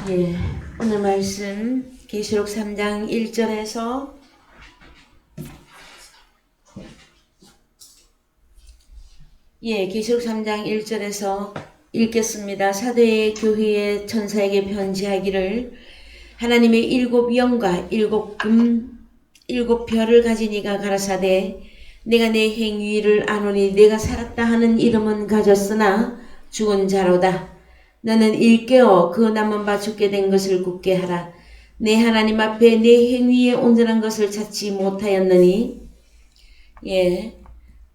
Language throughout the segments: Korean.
예, 오늘 말씀 계시록 3장 1절에서 계시록 3장 1절에서 읽겠습니다. 사대 교회의 천사에게 편지하기를 하나님의 일곱 영과 일곱 금 일곱 별을 가진 이가 가라사대 내가 내 행위를 아노니 내가 살았다 하는 이름은 가졌으나 죽은 자로다. 너는 일깨어 그 남은 바 죽게 된 것을 굳게 하라. 내 하나님 앞에 내 행위에 온전한 것을 찾지 못하였느니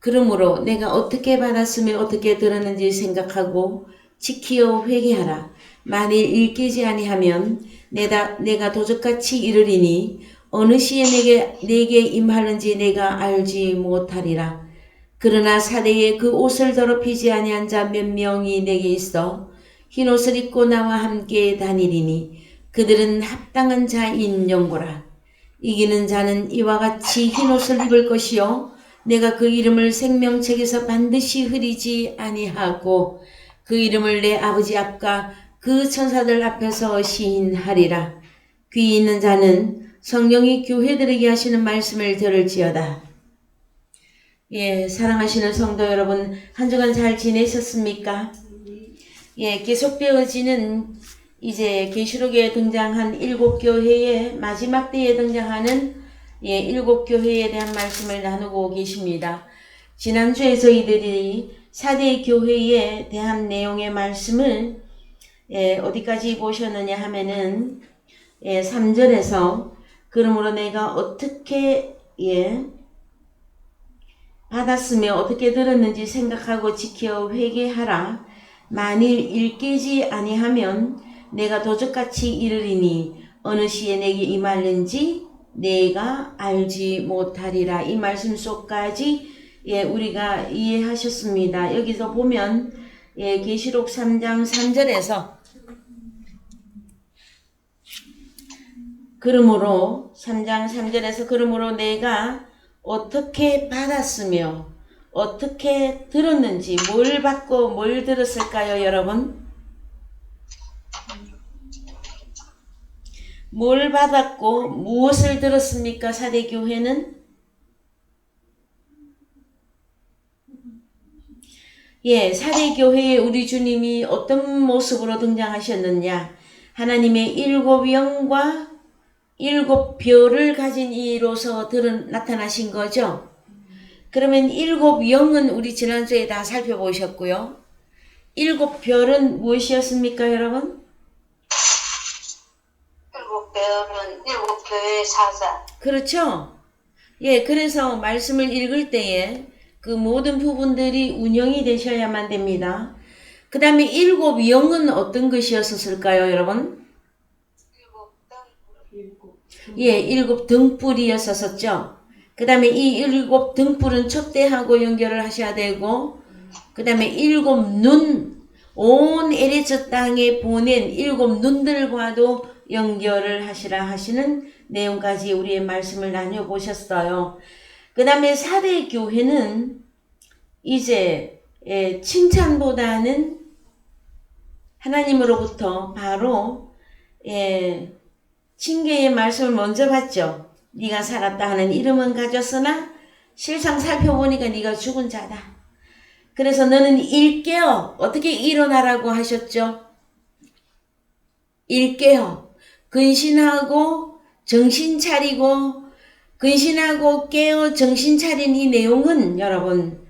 그러므로 내가 어떻게 받았으며 어떻게 들었는지 생각하고 지키어 회개하라. 만일 일깨지 아니하면 내가 도적같이 이르리니 어느 시에 내게 임하는지 내가 알지 못하리라. 그러나 사대에 그 옷을 더럽히지 아니한 자 몇 명이 내게 있어 흰 옷을 입고 나와 함께 다니리니 그들은 합당한 자인 영고라. 이기는 자는 이와 같이 흰 옷을 입을 것이요 내가 그 이름을 생명책에서 반드시 흐리지 아니하고 그 이름을 내 아버지 앞과 그 천사들 앞에서 시인하리라. 귀 있는 자는 성령이 교회들에게 하시는 말씀을 들을지어다. 사랑하시는 성도 여러분, 한 주간 잘 지내셨습니까? 계속되어지는 이제 계시록에 등장한 일곱 교회의 마지막 때에 등장하는 일곱 교회에 대한 말씀을 나누고 계십니다. 지난주에 저희들이 사대 교회에 대한 내용의 말씀을 어디까지 보셨느냐 하면은 3절에서 그러므로 내가 어떻게 받았으며 어떻게 들었는지 생각하고 지켜 회개하라. 만일 일깨지 아니하면 내가 도적같이 이르리니 어느 시에 내게 임할는지 내가 알지 못하리라. 이 말씀 속까지 우리가 이해하셨습니다. 여기서 보면 계시록 3장 3절에서 그러므로 3장 3절에서 그러므로 내가 어떻게 받았으며 어떻게 들었는지 뭘 받고 뭘 들었을까요, 여러분? 뭘 받았고 무엇을 들었습니까? 사대교회는? 사대교회에 우리 주님이 어떤 모습으로 등장하셨느냐? 하나님의 일곱 영과 일곱 별을 가진 이로서 나타나신 거죠. 그러면 일곱 영은 우리 지난주에 다 살펴보셨고요. 일곱 별은 무엇이었습니까, 여러분? 일곱 별은 일곱 교회의 사자. 그렇죠. 그래서 말씀을 읽을 때에 그 모든 부분들이 운영이 되셔야만 됩니다. 그 다음에 일곱 영은 어떤 것이었을까요, 여러분? 일곱 등불이었었죠. 그 다음에 이 일곱 등불은 촛대하고 연결을 하셔야 되고, 그 다음에 일곱 눈, 온 에레츠 땅에 보낸 일곱 눈들과도 연결을 하시라 하시는 내용까지 우리의 말씀을 나눠보셨어요. 그 다음에 사대 교회는 이제 칭찬보다는 하나님으로부터 바로 징계의 말씀을 먼저 받죠. 네가 살았다 하는 이름은 가졌으나 실상 살펴보니까 네가 죽은 자다. 그래서 너는 일깨어 어떻게 일어나라고 하셨죠? 일깨어 근신하고 정신 차리고 근신하고 깨어 정신 차린 이 내용은 여러분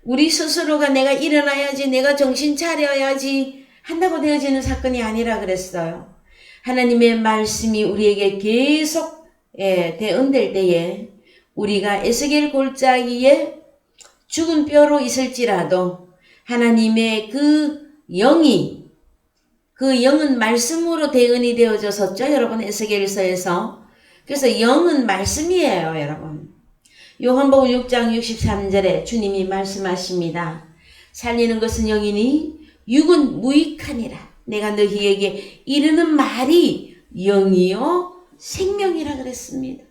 우리 스스로가 내가 일어나야지 내가 정신 차려야지 한다고 되어지는 사건이 아니라 그랬어요. 하나님의 말씀이 우리에게 계속 대응될 때에 우리가 에스겔 골짜기에 죽은 뼈로 있을지라도 하나님의 그 영은 말씀으로 대응이 되어졌었죠. 여러분 에스겔서에서. 그래서 영은 말씀이에요. 여러분. 요한복음 6장 63절에 주님이 말씀하십니다. 살리는 것은 영이니 육은 무익하니라. 내가 너희에게 이르는 말이 영이요 생명이라 그랬습니다.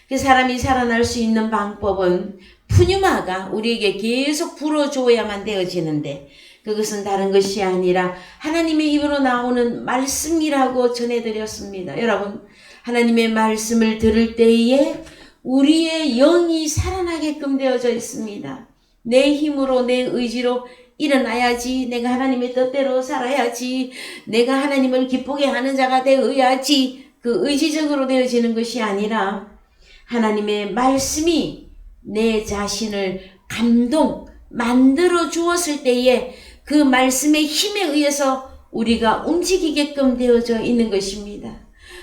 그 사람이 살아날 수 있는 방법은 푸뉴마가 우리에게 계속 불어줘야만 되어지는데 그것은 다른 것이 아니라 하나님의 입으로 나오는 말씀이라고 전해드렸습니다. 여러분, 하나님의 말씀을 들을 때에 우리의 영이 살아나게끔 되어져 있습니다. 내 힘으로, 내 의지로 일어나야지, 내가 하나님의 뜻대로 살아야지, 내가 하나님을 기쁘게 하는 자가 되어야지, 그 의지적으로 되어지는 것이 아니라 하나님의 말씀이 내 자신을 만들어 주었을 때에 그 말씀의 힘에 의해서 우리가 움직이게끔 되어져 있는 것입니다.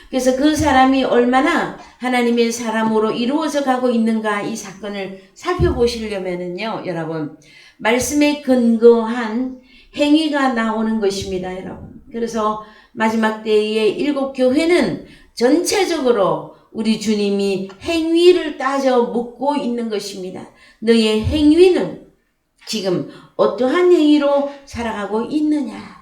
그래서 그 사람이 얼마나 하나님의 사람으로 이루어져 가고 있는가, 이 사건을 살펴보시려면은요, 여러분, 말씀에 근거한 행위가 나오는 것입니다, 여러분. 그래서 마지막 때의 7 교회는 전체적으로 우리 주님이 행위를 따져 묻고 있는 것입니다. 너의 행위는 지금 어떠한 행위로 살아가고 있느냐?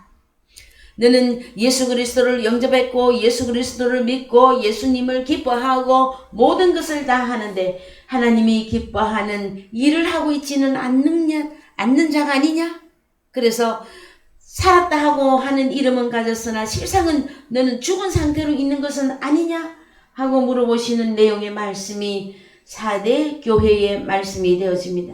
너는 예수 그리스도를 영접했고 예수 그리스도를 믿고 예수님을 기뻐하고 모든 것을 다 하는데 하나님이 기뻐하는 일을 하고 있지는 않는 자가 아니냐? 그래서 살았다 하고 하는 이름은 가졌으나 실상은 너는 죽은 상태로 있는 것은 아니냐? 하고 물어보시는 내용의 말씀이 4대 교회의 말씀이 되어집니다.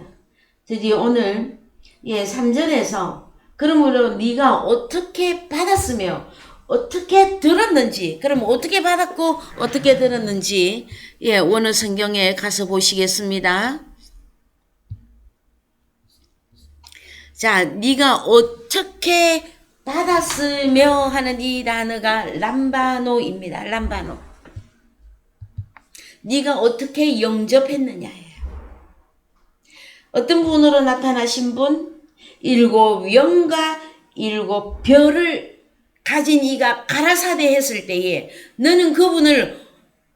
드디어 오늘 3절에서 그러므로 네가 어떻게 받았으며 어떻게 들었는지, 그럼 어떻게 받았고 어떻게 들었는지 원어 성경에 가서 보시겠습니다. 자, 네가 어떻게 받았으며 하는 이 단어가 람바노입니다. 람바노. 네가 어떻게 영접했느냐예요. 어떤 분으로 나타나신 분? 7 영과 7 별을 가진 이가 가라사대 했을 때에 너는 그분을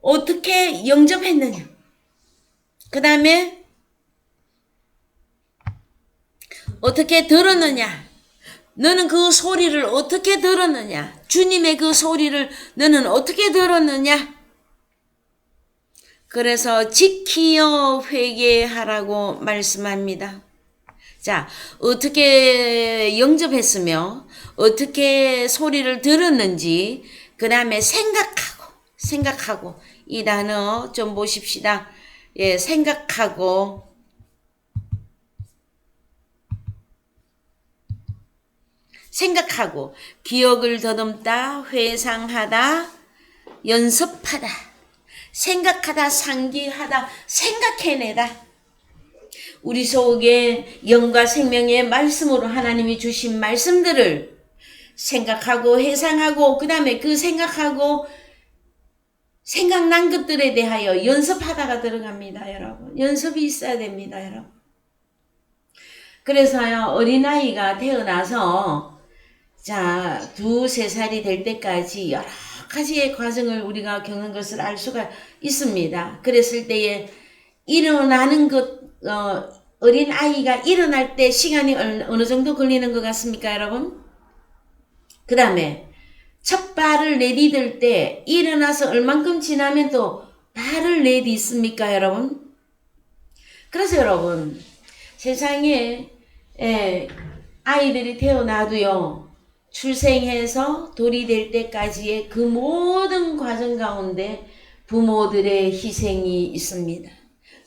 어떻게 영접했느냐? 그 다음에 어떻게 들었느냐? 너는 그 소리를 어떻게 들었느냐? 주님의 그 소리를 너는 어떻게 들었느냐? 그래서 지키어 회개하라고 말씀합니다. 자, 어떻게 영접했으며 어떻게 소리를 들었는지, 그 다음에 생각하고 이 단어 좀 보십시다. 생각하고 기억을 더듬다, 회상하다, 연습하다, 생각하다, 상기하다, 생각해내다. 우리 속에 영과 생명의 말씀으로 하나님이 주신 말씀들을 생각하고 회상하고 그 다음에 그 생각하고 생각난 것들에 대하여 연습하다가 들어갑니다, 여러분. 연습이 있어야 됩니다, 여러분. 그래서요, 어린아이가 태어나서 자, 2, 3살이 될 때까지 여러 가지의 과정을 우리가 겪는 것을 알 수가 있습니다. 그랬을 때에 일어나는 어린 아이가 일어날 때 시간이 어느 정도 걸리는 것 같습니까, 여러분? 그 다음에 첫 발을 내디딜 때 일어나서 얼만큼 지나면 또 발을 내딛습니까, 여러분? 그래서 여러분, 세상에 아이들이 태어나도요, 출생해서 돌이 될 때까지의 그 모든 과정 가운데 부모들의 희생이 있습니다.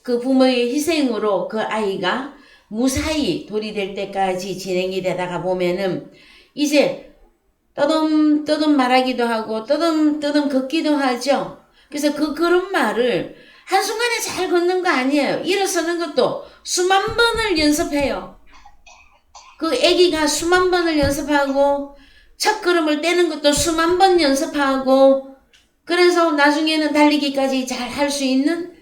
그 부모의 희생으로 그 아이가 무사히 돌이 될 때까지 진행이 되다가 보면은 이제 떠듬떠듬 말하기도 하고 떠듬떠듬 걷기도 하죠. 그래서 그 걸음마를 한순간에 잘 걷는 거 아니에요. 일어서는 것도 수만 번을 연습해요. 그 아기가 수만 번을 연습하고 첫 걸음을 떼는 것도 수만 번 연습하고 그래서 나중에는 달리기까지 잘 할 수 있는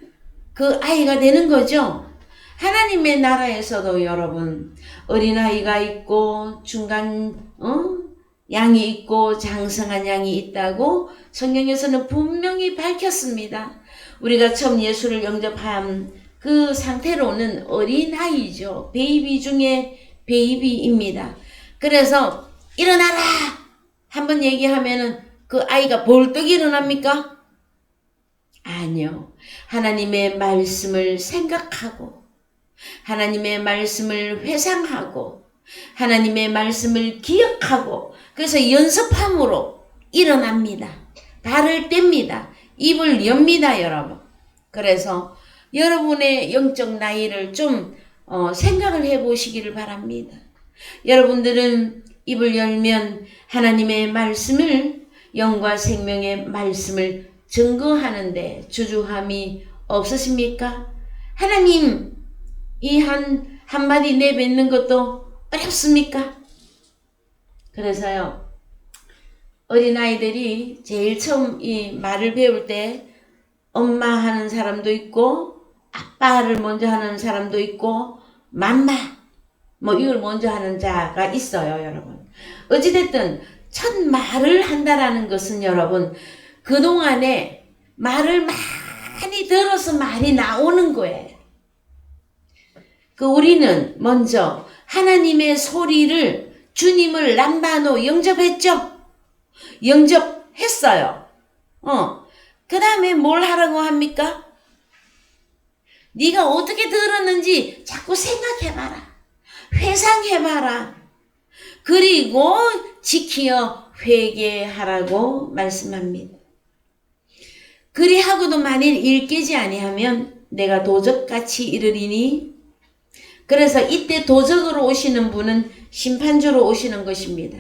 그 아이가 되는 거죠. 하나님의 나라에서도 여러분 어린아이가 있고 중간 양이 있고 장성한 양이 있다고 성경에서는 분명히 밝혔습니다. 우리가 처음 예수를 영접한 그 상태로는 어린아이죠. 베이비 중에 베이비입니다. 그래서 일어나라 한번 얘기하면은 그 아이가 벌떡 일어납니까? 아니요. 하나님의 말씀을 생각하고 하나님의 말씀을 회상하고 하나님의 말씀을 기억하고 그래서 연습함으로 일어납니다. 발을 뗍니다. 입을 엽니다, 여러분. 그래서 여러분의 영적 나이를 좀 생각을 해보시기를 바랍니다. 여러분들은 입을 열면 하나님의 말씀을 영과 생명의 말씀을 증거하는데 주저함이 없으십니까? 하나님 이 한마디 내뱉는 것도 어렵습니까? 그래서요 어린아이들이 제일 처음 이 말을 배울 때 엄마 하는 사람도 있고 아빠를 먼저 하는 사람도 있고 맘마 뭐 이걸 먼저 하는 자가 있어요, 여러분. 어찌됐든 첫 말을 한다라는 것은 여러분 그동안에 말을 많이 들어서 말이 나오는 거예요. 우리는 먼저 하나님의 소리를 주님을 람바노 영접했죠? 영접했어요. 그 다음에 뭘 하라고 합니까? 네가 어떻게 들었는지 자꾸 생각해봐라. 회상해봐라. 그리고 지키어 회개하라고 말씀합니다. 그리하고도 만일 일깨지 아니하면 내가 도적같이 이르리니 그래서 이때 도적으로 오시는 분은 심판주로 오시는 것입니다.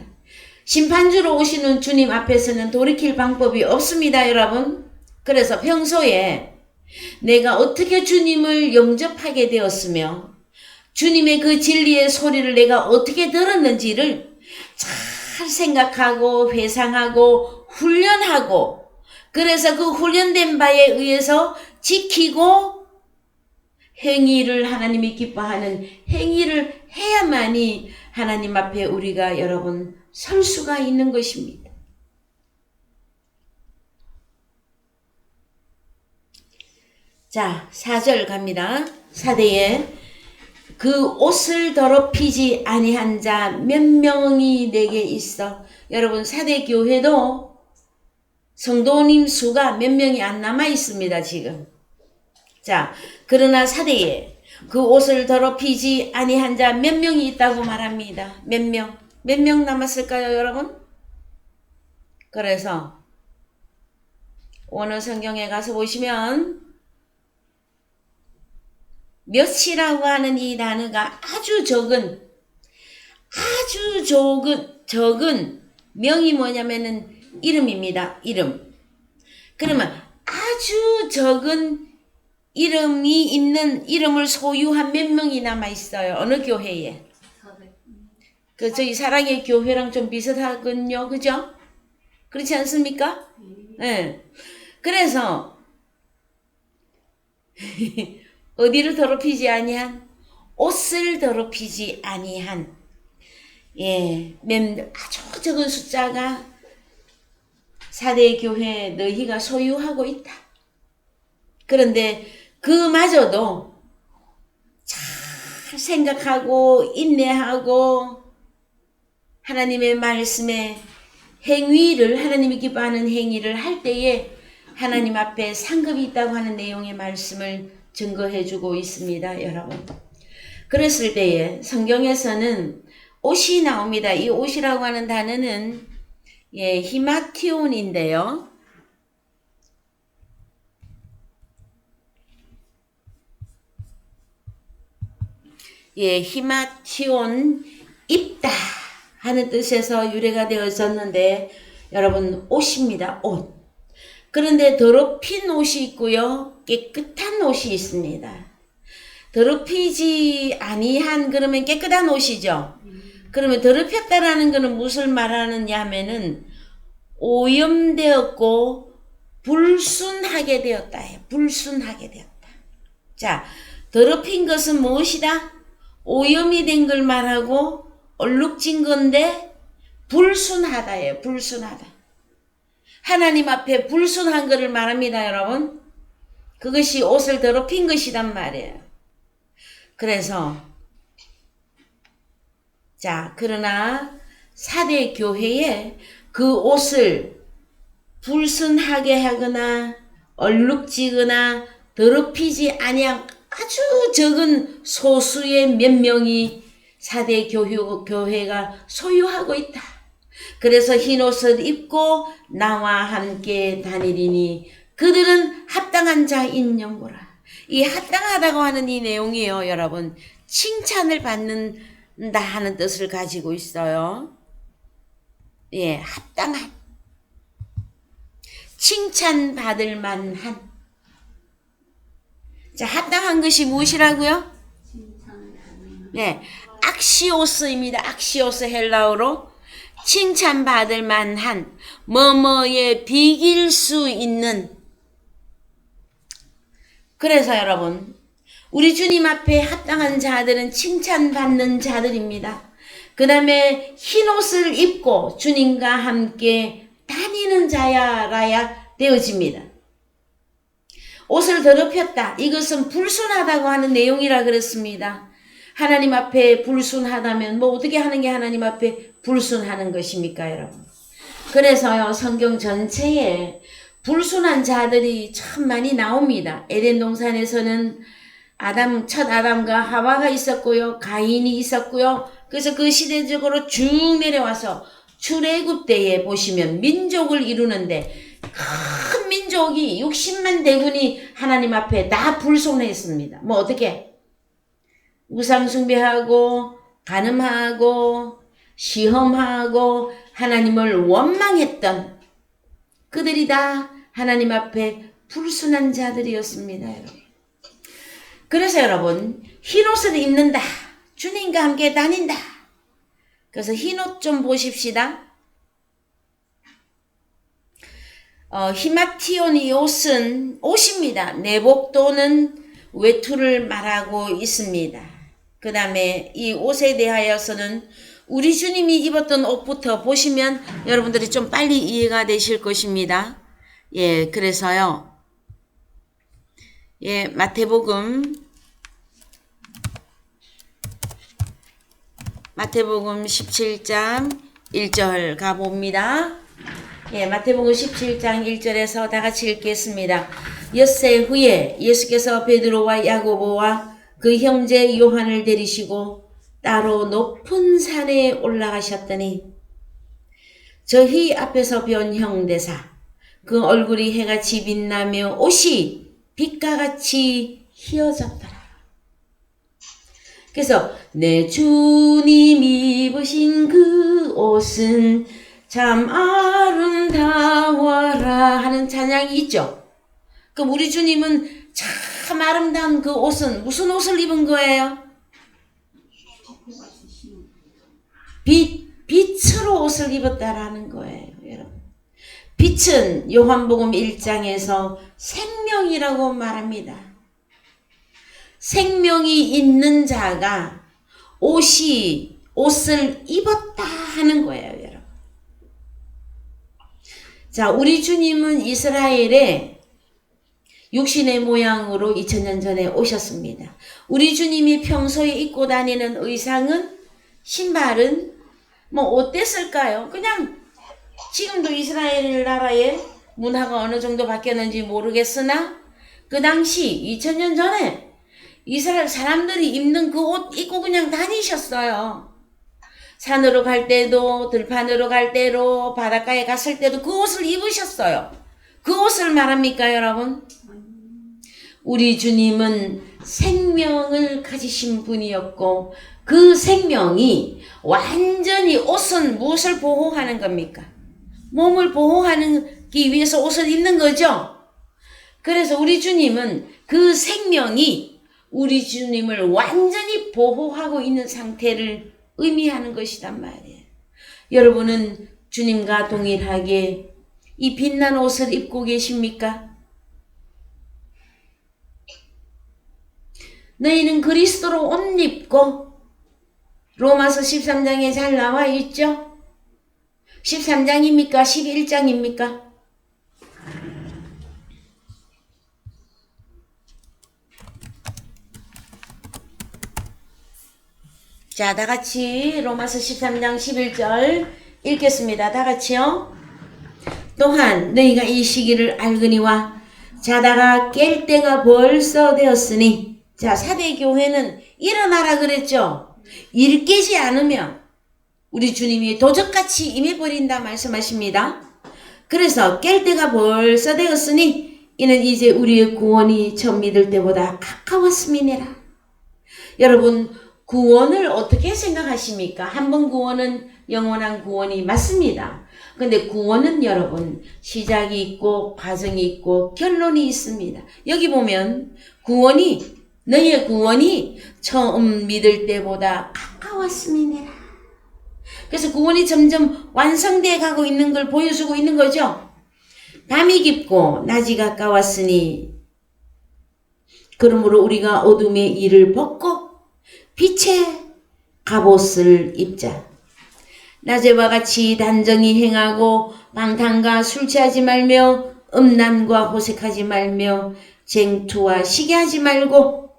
심판주로 오시는 주님 앞에서는 돌이킬 방법이 없습니다, 여러분. 그래서 평소에 내가 어떻게 주님을 영접하게 되었으며 주님의 그 진리의 소리를 내가 어떻게 들었는지를 잘 생각하고 회상하고 훈련하고 그래서 그 훈련된 바에 의해서 지키고 행위를 하나님이 기뻐하는 행위를 해야만이 하나님 앞에 우리가 여러분 설 수가 있는 것입니다. 자, 4절 갑니다. 4대에 그 옷을 더럽히지 아니한 자 몇 명이 내게 있어. 여러분 4대 교회도 성도님 수가 몇 명이 안 남아 있습니다, 지금. 자, 그러나 4대에 그 옷을 더럽히지 아니한 자 몇 명이 있다고 말합니다. 몇 명? 몇 명 남았을까요, 여러분? 그래서 원어 성경에 가서 보시면 몇이라고 하는 이 단어가 아주 적은 명이 뭐냐면은 이름입니다. 이름. 그러면 아주 적은 이름이 있는 이름을 소유한 몇 명이 남아 있어요. 어느 교회에? 저희 사랑의 교회랑 좀 비슷하거든요. 그죠? 그렇지 않습니까? 네. 그래서 어디를 더럽히지 아니한? 옷을 더럽히지 아니한. 아주 적은 숫자가 4대 교회 너희가 소유하고 있다. 그런데 그마저도 잘 생각하고 인내하고 하나님의 말씀에 행위를 하나님이 기뻐하는 행위를 할 때에 하나님 앞에 상급이 있다고 하는 내용의 말씀을 증거해 주고 있습니다, 여러분. 그랬을 때에 성경에서는 옷이 나옵니다. 이 옷이라고 하는 단어는 히마티온인데요. 히마티온 입다 하는 뜻에서 유래가 되어졌는데 여러분 옷입니다. 옷. 그런데 더럽힌 옷이 있고요. 깨끗한 옷이 있습니다. 더럽히지 아니한 그러면 깨끗한 옷이죠. 그러면 더럽혔다라는 것은 무엇을 말하느냐 하면은 오염되었고 불순하게 되었다. 불순하게 되었다. 자, 더럽힌 것은 무엇이다? 오염이 된 걸 말하고 얼룩진 건데 불순하다예요. 불순하다. 하나님 앞에 불순한 것을 말합니다, 여러분. 그것이 옷을 더럽힌 것이란 말이에요. 그래서 자, 그러나 4대 교회에 그 옷을 불순하게 하거나 얼룩지거나 더럽히지 아니한 아주 적은 소수의 몇 명이 4대 교회가 소유하고 있다. 그래서 흰옷을 입고 나와 함께 다니리니 그들은 합당한 자인 영보라. 이 합당하다고 하는 이 내용이요, 여러분. 칭찬을 받는다 하는 뜻을 가지고 있어요. 예, 합당한. 칭찬받을 만한. 자, 합당한 것이 무엇이라고요? 네, 악시오스입니다. 악시오스 헬라어로 칭찬받을 만한, 뭐뭐에 비길 수 있는. 그래서 여러분, 우리 주님 앞에 합당한 자들은 칭찬받는 자들입니다. 그 다음에 흰옷을 입고 주님과 함께 다니는 자야라야 되어집니다. 옷을 더럽혔다. 이것은 불순하다고 하는 내용이라 그랬습니다. 하나님 앞에 불순하다면 뭐 어떻게 하는 게 하나님 앞에 불순하는 것입니까, 여러분? 그래서요, 성경 전체에 불순한 자들이 참 많이 나옵니다. 에덴 동산에서는 첫 아담과 하와가 있었고요. 가인이 있었고요. 그래서 그 시대적으로 쭉 내려와서 출애굽 때에 보시면 민족을 이루는데 큰 민족이 60만 대군이 하나님 앞에 다 불순했습니다. 뭐 어떻게? 우상 숭배하고 간음하고 시험하고 하나님을 원망했던 그들이 다 하나님 앞에 불순한 자들이었습니다, 여러분. 그래서 여러분, 흰옷을 입는다. 주님과 함께 다닌다. 그래서 흰옷 좀 보십시다. 히마티온 이 옷입니다. 내복 또는 외투를 말하고 있습니다. 그 다음에 이 옷에 대하여서는 우리 주님이 입었던 옷부터 보시면 여러분들이 좀 빨리 이해가 되실 것입니다. 예, 그래서요. 예, 마태복음 17장 1절 가봅니다. 예, 마태복음 17장 1절에서 다 같이 읽겠습니다. 엿새 후에 예수께서 베드로와 야고보와 그 형제 요한을 데리시고 따로 높은 산에 올라가셨더니 저희 앞에서 변형되사 그 얼굴이 해같이 빛나며 옷이 빛과 같이 희어졌더라. 그래서 내 주님 입으신 그 옷은 참 아름다워라 하는 찬양이 있죠. 그럼 우리 주님은 참 아름다운 그 옷은 무슨 옷을 입은 거예요? 빛으로 옷을 입었다라는 거예요, 여러분. 빛은 요한복음 1장에서 생명이라고 말합니다. 생명이 있는 자가 옷을 입었다 하는 거예요, 여러분. 자, 우리 주님은 이스라엘에 육신의 모양으로 2000년 전에 오셨습니다. 우리 주님이 평소에 입고 다니는 의상은, 신발은 뭐 어땠을까요? 그냥 지금도 이스라엘 나라의 문화가 어느 정도 바뀌었는지 모르겠으나 그 당시 2000년 전에 이스라엘 사람들이 입는 그 옷 입고 그냥 다니셨어요. 산으로 갈 때도, 들판으로 갈 때로, 바닷가에 갔을 때도 그 옷을 입으셨어요. 그 옷을 말합니까, 여러분? 우리 주님은 생명을 가지신 분이었고 그 생명이 완전히 옷은 무엇을 보호하는 겁니까? 몸을 보호하기 위해서 옷을 입는 거죠. 그래서 우리 주님은 그 생명이 우리 주님을 완전히 보호하고 있는 상태를 의미하는 것이란 말이에요. 여러분은 주님과 동일하게 이 빛난 옷을 입고 계십니까? 너희는 그리스도로 옷 입고, 로마서 13장에 잘 나와 있죠? 13장입니까? 11장입니까? 자, 다 같이 로마서 13장 11절 읽겠습니다. 다 같이요. 또한 너희가 이 시기를 알거니와 자다가 깰 때가 벌써 되었으니, 자, 사대 교회는 일어나라 그랬죠. 일 깨지 않으면 우리 주님이 도적같이 임해버린다 말씀하십니다. 그래서 깰 때가 벌써 되었으니 이는 이제 우리의 구원이 처음 믿을 때보다 가까웠음이니라. 여러분, 구원을 어떻게 생각하십니까? 한 번 구원은 영원한 구원이 맞습니다. 근데 구원은 여러분 시작이 있고 과정이 있고 결론이 있습니다. 여기 보면 너희의 구원이 처음 믿을 때보다 가까웠음이니라. 그래서 구원이 점점 완성되어 가고 있는 걸 보여주고 있는 거죠. 밤이 깊고 낮이 가까웠으니 그러므로 우리가 어둠의 일을 벗고 빛의 갑옷을 입자. 낮에와 같이 단정히 행하고 방탕과 술 취하지 말며 음란과 호색하지 말며 쟁투와 시기하지 말고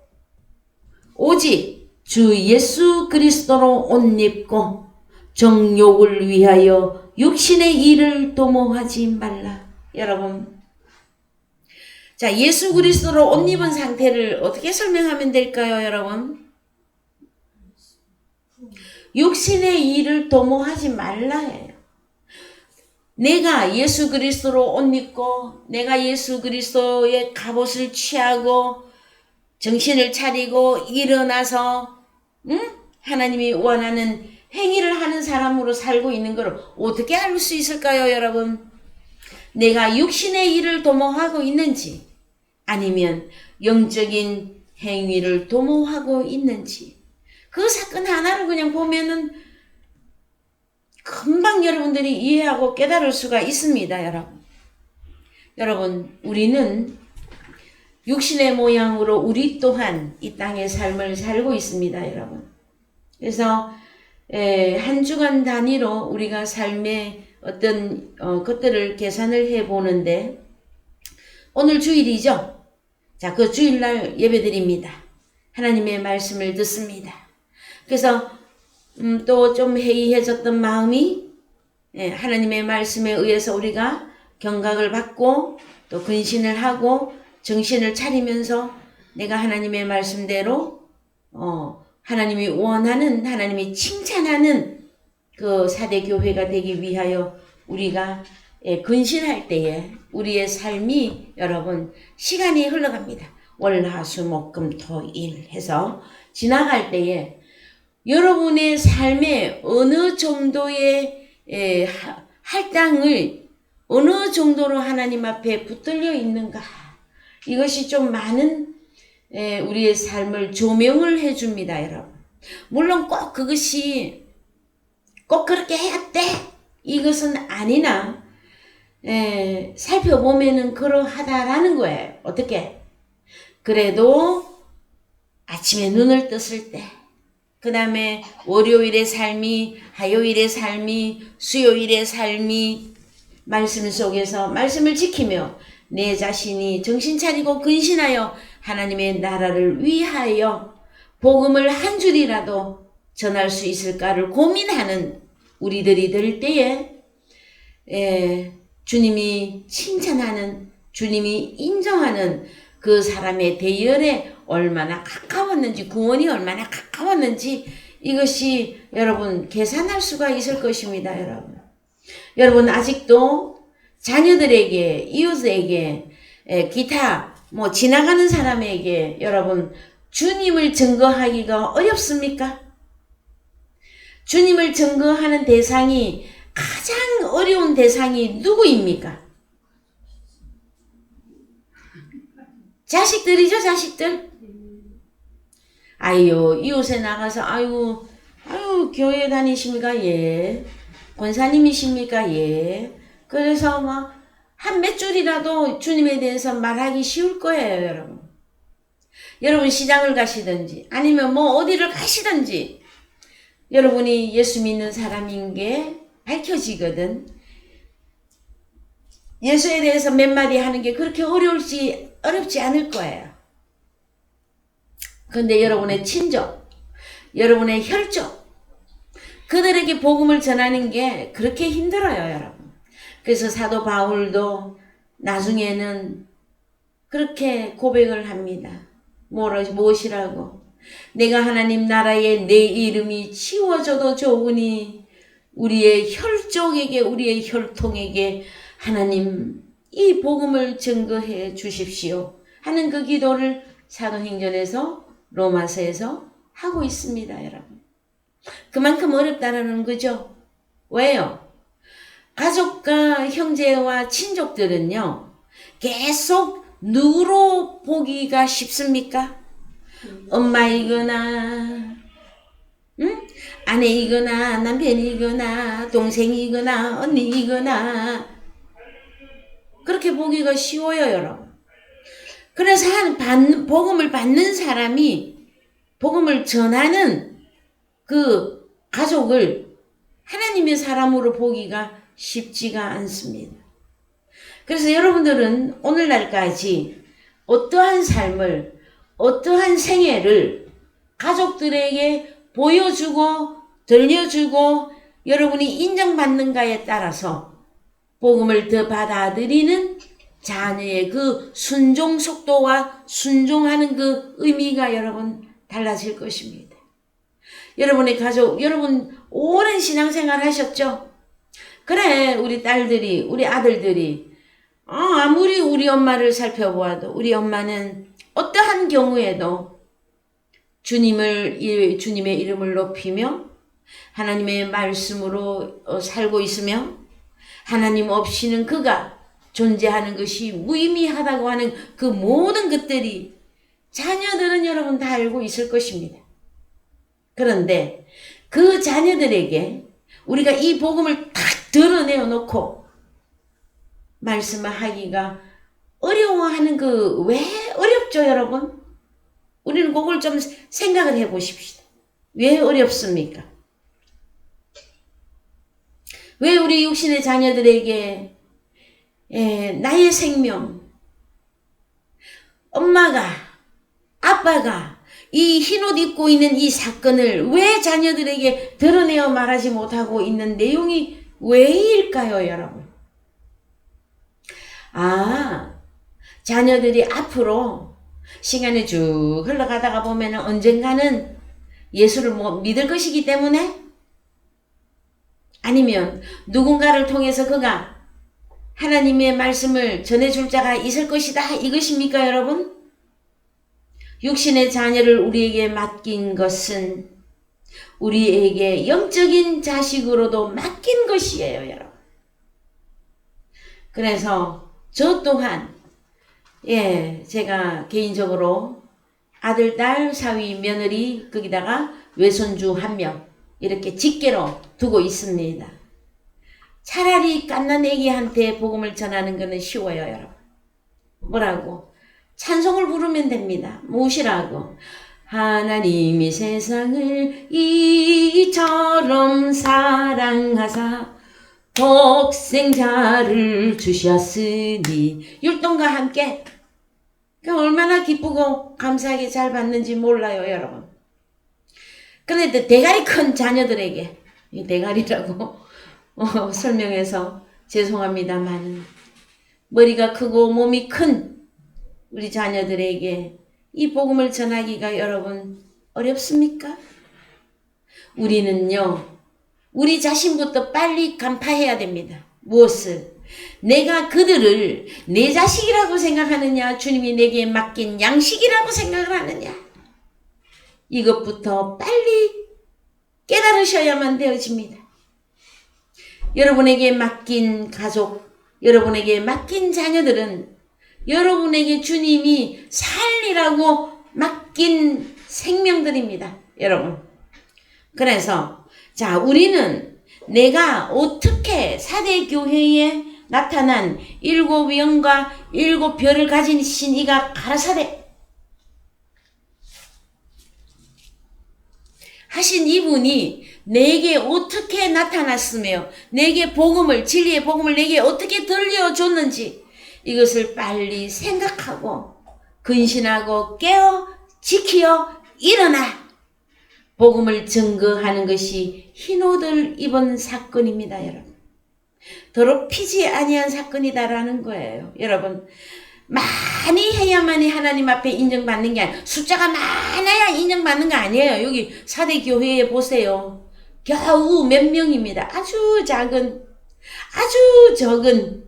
오직 주 예수 그리스도로 옷 입고 정욕을 위하여 육신의 일을 도모하지 말라. 여러분, 자, 예수 그리스도로 옷 입은 상태를 어떻게 설명하면 될까요, 여러분? 육신의 일을 도모하지 말라예요. 내가 예수 그리스도로 옷 입고 내가 예수 그리스도의 갑옷을 취하고 정신을 차리고 일어나서 하나님이 원하는 행위를 하는 사람으로 살고 있는 걸 어떻게 알 수 있을까요, 여러분? 내가 육신의 일을 도모하고 있는지 아니면 영적인 행위를 도모하고 있는지 그 사건 하나를 그냥 보면은 금방 여러분들이 이해하고 깨달을 수가 있습니다, 여러분. 여러분, 우리는 육신의 모양으로 우리 또한 이 땅의 삶을 살고 있습니다, 여러분. 그래서 한 주간 단위로 우리가 삶의 어떤 것들을 계산을 해보는데 오늘 주일이죠. 자, 그 주일날 예배드립니다. 하나님의 말씀을 듣습니다. 그래서 또 좀 해이해졌던 마음이 하나님의 말씀에 의해서 우리가 경각을 받고 또 근신을 하고 정신을 차리면서 내가 하나님의 말씀대로 하나님이 원하는 하나님이 칭찬하는 그 사대교회가 되기 위하여 우리가 근신할 때에 우리의 삶이 여러분 시간이 흘러갑니다. 월, 화, 수, 목, 금, 토, 일 해서 지나갈 때에 여러분의 삶에 어느 정도의 할당을 어느 정도로 하나님 앞에 붙들려 있는가, 이것이 좀 많은 우리의 삶을 조명을 해줍니다, 여러분. 물론 꼭 그것이 꼭 그렇게 해야 돼 이것은 아니나 살펴보면은 그러하다라는 거예요. 어떻게? 그래도 아침에 눈을 떴을 때, 그 다음에 월요일의 삶이, 화요일의 삶이, 수요일의 삶이 말씀 속에서 말씀을 지키며 내 자신이 정신 차리고 근신하여 하나님의 나라를 위하여 복음을 한 줄이라도 전할 수 있을까를 고민하는 우리들이 될 때에 주님이 칭찬하는, 주님이 인정하는 그 사람의 대열에 얼마나 가까웠는지, 구원이 얼마나 가까웠는지 이것이 여러분 계산할 수가 있을 것입니다, 여러분. 여러분 아직도 자녀들에게, 이웃에게, 기타 뭐 지나가는 사람에게 여러분 주님을 증거하기가 어렵습니까? 주님을 증거하는 대상이 가장 어려운 대상이 누구입니까? 자식들이죠, 자식들. 아유, 이웃에 나가서 아유 교회 다니십니까? 예. 권사님이십니까? 예. 그래서 막 한 몇 줄이라도 주님에 대해서 말하기 쉬울 거예요, 여러분. 여러분 시장을 가시든지 아니면 뭐 어디를 가시든지 여러분이 예수 믿는 사람인 게 밝혀지거든. 예수에 대해서 몇 마디 하는 게 그렇게 어렵지 않을 거예요. 그런데 여러분의 친족, 여러분의 혈족, 그들에게 복음을 전하는 게 그렇게 힘들어요, 여러분. 그래서 사도 바울도 나중에는 그렇게 고백을 합니다. 무엇이라고? 내가 하나님 나라에 내 이름이 지워져도 좋으니 우리의 혈족에게 우리의 혈통에게 하나님 이 복음을 증거해 주십시오 하는 그 기도를 사도행전에서 로마서에서 하고 있습니다. 여러분. 그만큼 어렵다라는 거죠. 왜요? 가족과 형제와 친족들은요. 계속 누구로 보기가 쉽습니까? 엄마이거나 아내이거나 남편이거나 동생이거나 언니이거나 그렇게 보기가 쉬워요. 여러분. 그래서 복음을 받는 사람이 복음을 전하는 그 가족을 하나님의 사람으로 보기가 쉽지가 않습니다. 그래서 여러분들은 오늘날까지 어떠한 삶을 어떠한 생애를 가족들에게 보여주고 들려주고 여러분이 인정받는가에 따라서 복음을 더 받아들이는 자녀의 그 순종 속도와 순종하는 그 의미가 여러분 달라질 것입니다. 여러분의 가족, 여러분 오랜 신앙생활 하셨죠? 그래, 우리 딸들이, 우리 아들들이 아무리 우리 엄마를 살펴보아도 우리 엄마는 어떠한 경우에도 주님의 이름을 높이며 하나님의 말씀으로 살고 있으며 하나님 없이는 그가 존재하는 것이 무의미하다고 하는 그 모든 것들이 자녀들은 여러분 다 알고 있을 것입니다. 그런데 그 자녀들에게 우리가 이 복음을 딱 드러내어 놓고 말씀하기가 어려워하는 그 왜 어렵죠, 여러분? 우리는 그걸 좀 생각을 해 보십시다. 왜 어렵습니까? 왜 우리 육신의 자녀들에게 나의 생명, 엄마가, 아빠가 이 흰옷 입고 있는 이 사건을 왜 자녀들에게 드러내어 말하지 못하고 있는 내용이 왜일까요, 여러분? 자녀들이 앞으로 시간이 쭉 흘러가다가 보면 언젠가는 예수를 믿을 것이기 때문에 아니면 누군가를 통해서 그가 하나님의 말씀을 전해줄 자가 있을 것이다 이것입니까, 여러분? 육신의 자녀를 우리에게 맡긴 것은 우리에게 영적인 자식으로도 맡긴 것이에요, 여러분. 그래서 저 또한 제가 개인적으로 아들, 딸, 사위, 며느리 거기다가 외손주 1명 이렇게 직계로 두고 있습니다. 차라리 갓난 애기한테 복음을 전하는 것은 쉬워요, 여러분. 뭐라고? 찬송을 부르면 됩니다. 무엇이라고? 하나님이 세상을 이처럼 사랑하사 독생자를 주셨으니 율동과 함께 얼마나 기쁘고 감사하게 잘 받는지 몰라요, 여러분. 그런데 대가리 큰 자녀들에게 대가리라고 설명해서 죄송합니다만 머리가 크고 몸이 큰 우리 자녀들에게 이 복음을 전하기가 여러분 어렵습니까? 우리는요, 우리 자신부터 빨리 간파해야 됩니다. 무엇을? 내가 그들을 내 자식이라고 생각하느냐, 주님이 내게 맡긴 양식이라고 생각을 하느냐, 이것부터 빨리 깨달으셔야만 되어집니다. 여러분에게 맡긴 가족, 여러분에게 맡긴 자녀들은 여러분에게 주님이 살리라고 맡긴 생명들입니다, 여러분. 그래서 우리는 내가 어떻게 사대교회에 나타난 7영과 7별을 가진 이가 가라사대 하신 이분이 내게 어떻게 나타났으며 내게 복음을, 진리의 복음을 내게 어떻게 들려줬는지 이것을 빨리 생각하고 근신하고 깨어 지키어 일어나 복음을 증거하는 것이 흰옷을 입은 사건입니다, 여러분. 더럽히지 아니한 사건이다라는 거예요. 여러분, 많이 해야만이 하나님 앞에 인정받는 게 아니에요. 숫자가 많아야 인정받는 거 아니에요. 여기 사대 교회에 보세요. 겨우 몇 명입니다. 아주 작은, 아주 적은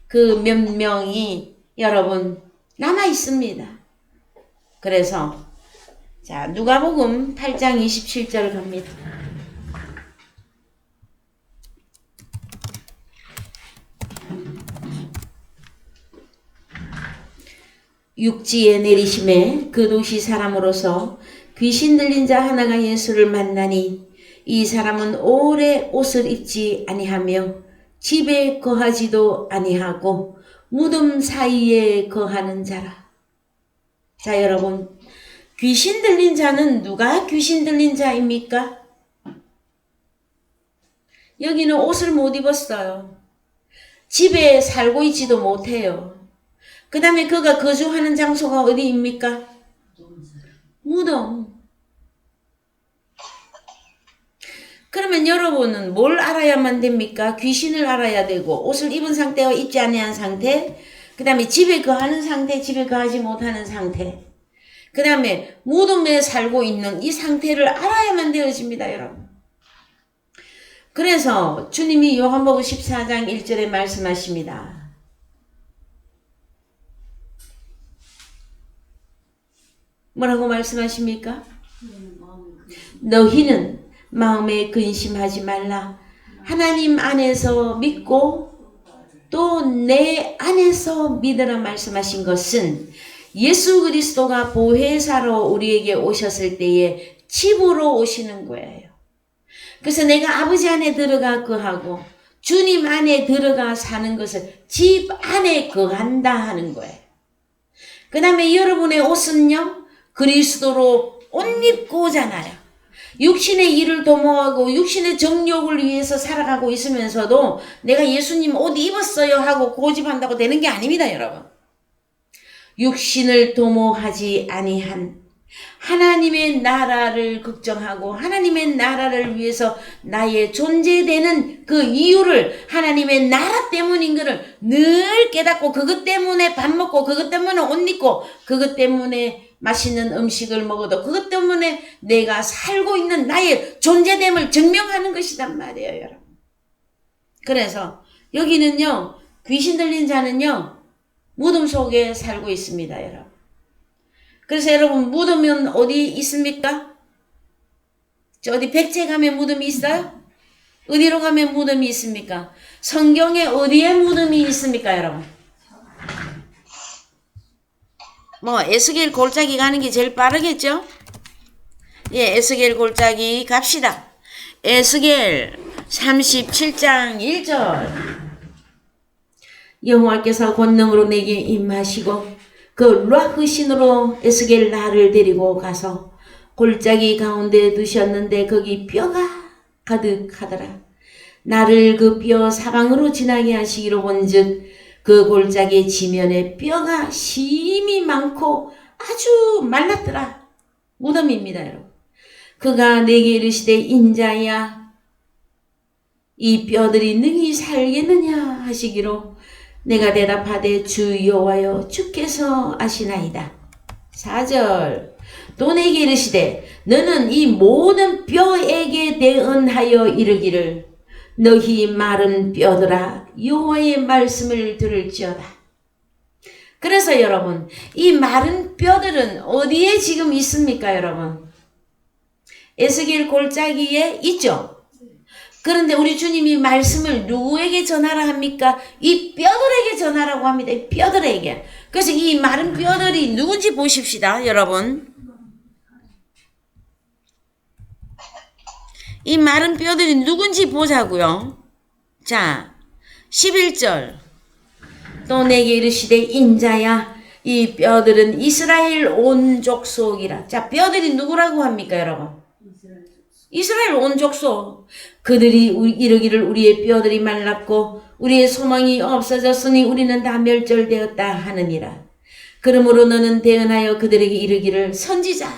그 몇 명이 여러분 남아 있습니다. 그래서 자, 누가복음 8장 27절 갑니다. 육지에 내리심에 그 도시 사람으로서 귀신 들린 자 하나가 예수를 만나니 이 사람은 오래 옷을 입지 아니하며 집에 거하지도 아니하고 무덤 사이에 거하는 자라. 자, 여러분, 귀신 들린 자는 누가 귀신 들린 자입니까? 여기는 옷을 못 입었어요. 집에 살고 있지도 못해요. 그 다음에 그가 거주하는 장소가 어디입니까? 무덤. 그러면 여러분은 뭘 알아야만 됩니까? 귀신을 알아야 되고, 옷을 입은 상태와 입지 아니한 상태, 그 다음에 집에 거하는 상태, 집에 거하지 못하는 상태, 그 다음에 무덤에 살고 있는 이 상태를 알아야만 되어집니다, 여러분. 그래서 주님이 요한복음 14장 1절에 말씀하십니다. 뭐라고 말씀하십니까? 너희는 마음에 근심하지 말라. 하나님 안에서 믿고 또 내 안에서 믿으라 말씀하신 것은 예수 그리스도가 보혜사로 우리에게 오셨을 때에 집으로 오시는 거예요. 그래서 내가 아버지 안에 들어가 거하고 주님 안에 들어가 사는 것을 집 안에 거한다 하는 거예요. 그 다음에 여러분의 옷은요, 그리스도로 옷 입고 오잖아요. 육신의 일을 도모하고 육신의 정욕을 위해서 살아가고 있으면서도 내가 예수님 옷 입었어요 하고 고집한다고 되는 게 아닙니다, 여러분. 육신을 도모하지 아니한 하나님의 나라를 걱정하고 하나님의 나라를 위해서 나의 존재되는 그 이유를 하나님의 나라 때문인 것을 늘 깨닫고 그것 때문에 밥 먹고 그것 때문에 옷 입고 그것 때문에 맛있는 음식을 먹어도 그것 때문에 내가 살고 있는 나의 존재됨을 증명하는 것이란 말이에요, 여러분. 그래서 여기는요, 귀신 들린 자는요, 무덤 속에 살고 있습니다, 여러분. 그래서 여러분, 무덤은 어디 있습니까? 저 어디 백제 가면 무덤이 있어요? 어디로 가면 무덤이 있습니까? 성경에 어디에 무덤이 있습니까, 여러분? 뭐 에스겔 골짜기 가는 게 제일 빠르겠죠? 예, 에스겔 골짜기 갑시다. 에스겔 37장 1절. 여호와께서 권능으로 내게 임하시고 그 르아흐 신으로 에스겔 나를 데리고 가서 골짜기 가운데 두셨는데 거기 뼈가 가득하더라. 나를 그 뼈 사방으로 지나게 하시기로 본즉 그 골짜기 지면에 뼈가 심이 많고 아주 말랐더라. 무덤입니다, 여러분. 그가 내게 이르시되 인자야 이 뼈들이 능히 살겠느냐 하시기로 내가 대답하되 주 여호와여 주께서 아시나이다. 4절. 또 내게 이르시되 너는 이 모든 뼈에게 대언하여 이르기를 너희 마른 뼈들아 여호와의 말씀을 들을지어다. 그래서 여러분, 이 마른 뼈들은 어디에 지금 있습니까, 여러분? 에스겔 골짜기에 있죠. 그런데 우리 주님이 말씀을 누구에게 전하라 합니까? 이 뼈들에게 전하라고 합니다. 이 뼈들에게. 그래서 이 마른 뼈들이 누군지 보십시다, 여러분. 이 마른 뼈들이 누군지 보자고요. 자, 11절. 또 내게 이르시되 인자야 이 뼈들은 이스라엘 온 족속이라. 자, 뼈들이 누구라고 합니까, 여러분? 이스라엘 온 족속. 그들이 이르기를 우리의 뼈들이 말랐고 우리의 소망이 없어졌으니 우리는 다 멸절되었다 하느니라. 그러므로 너는 대언하여 그들에게 이르기를 선지자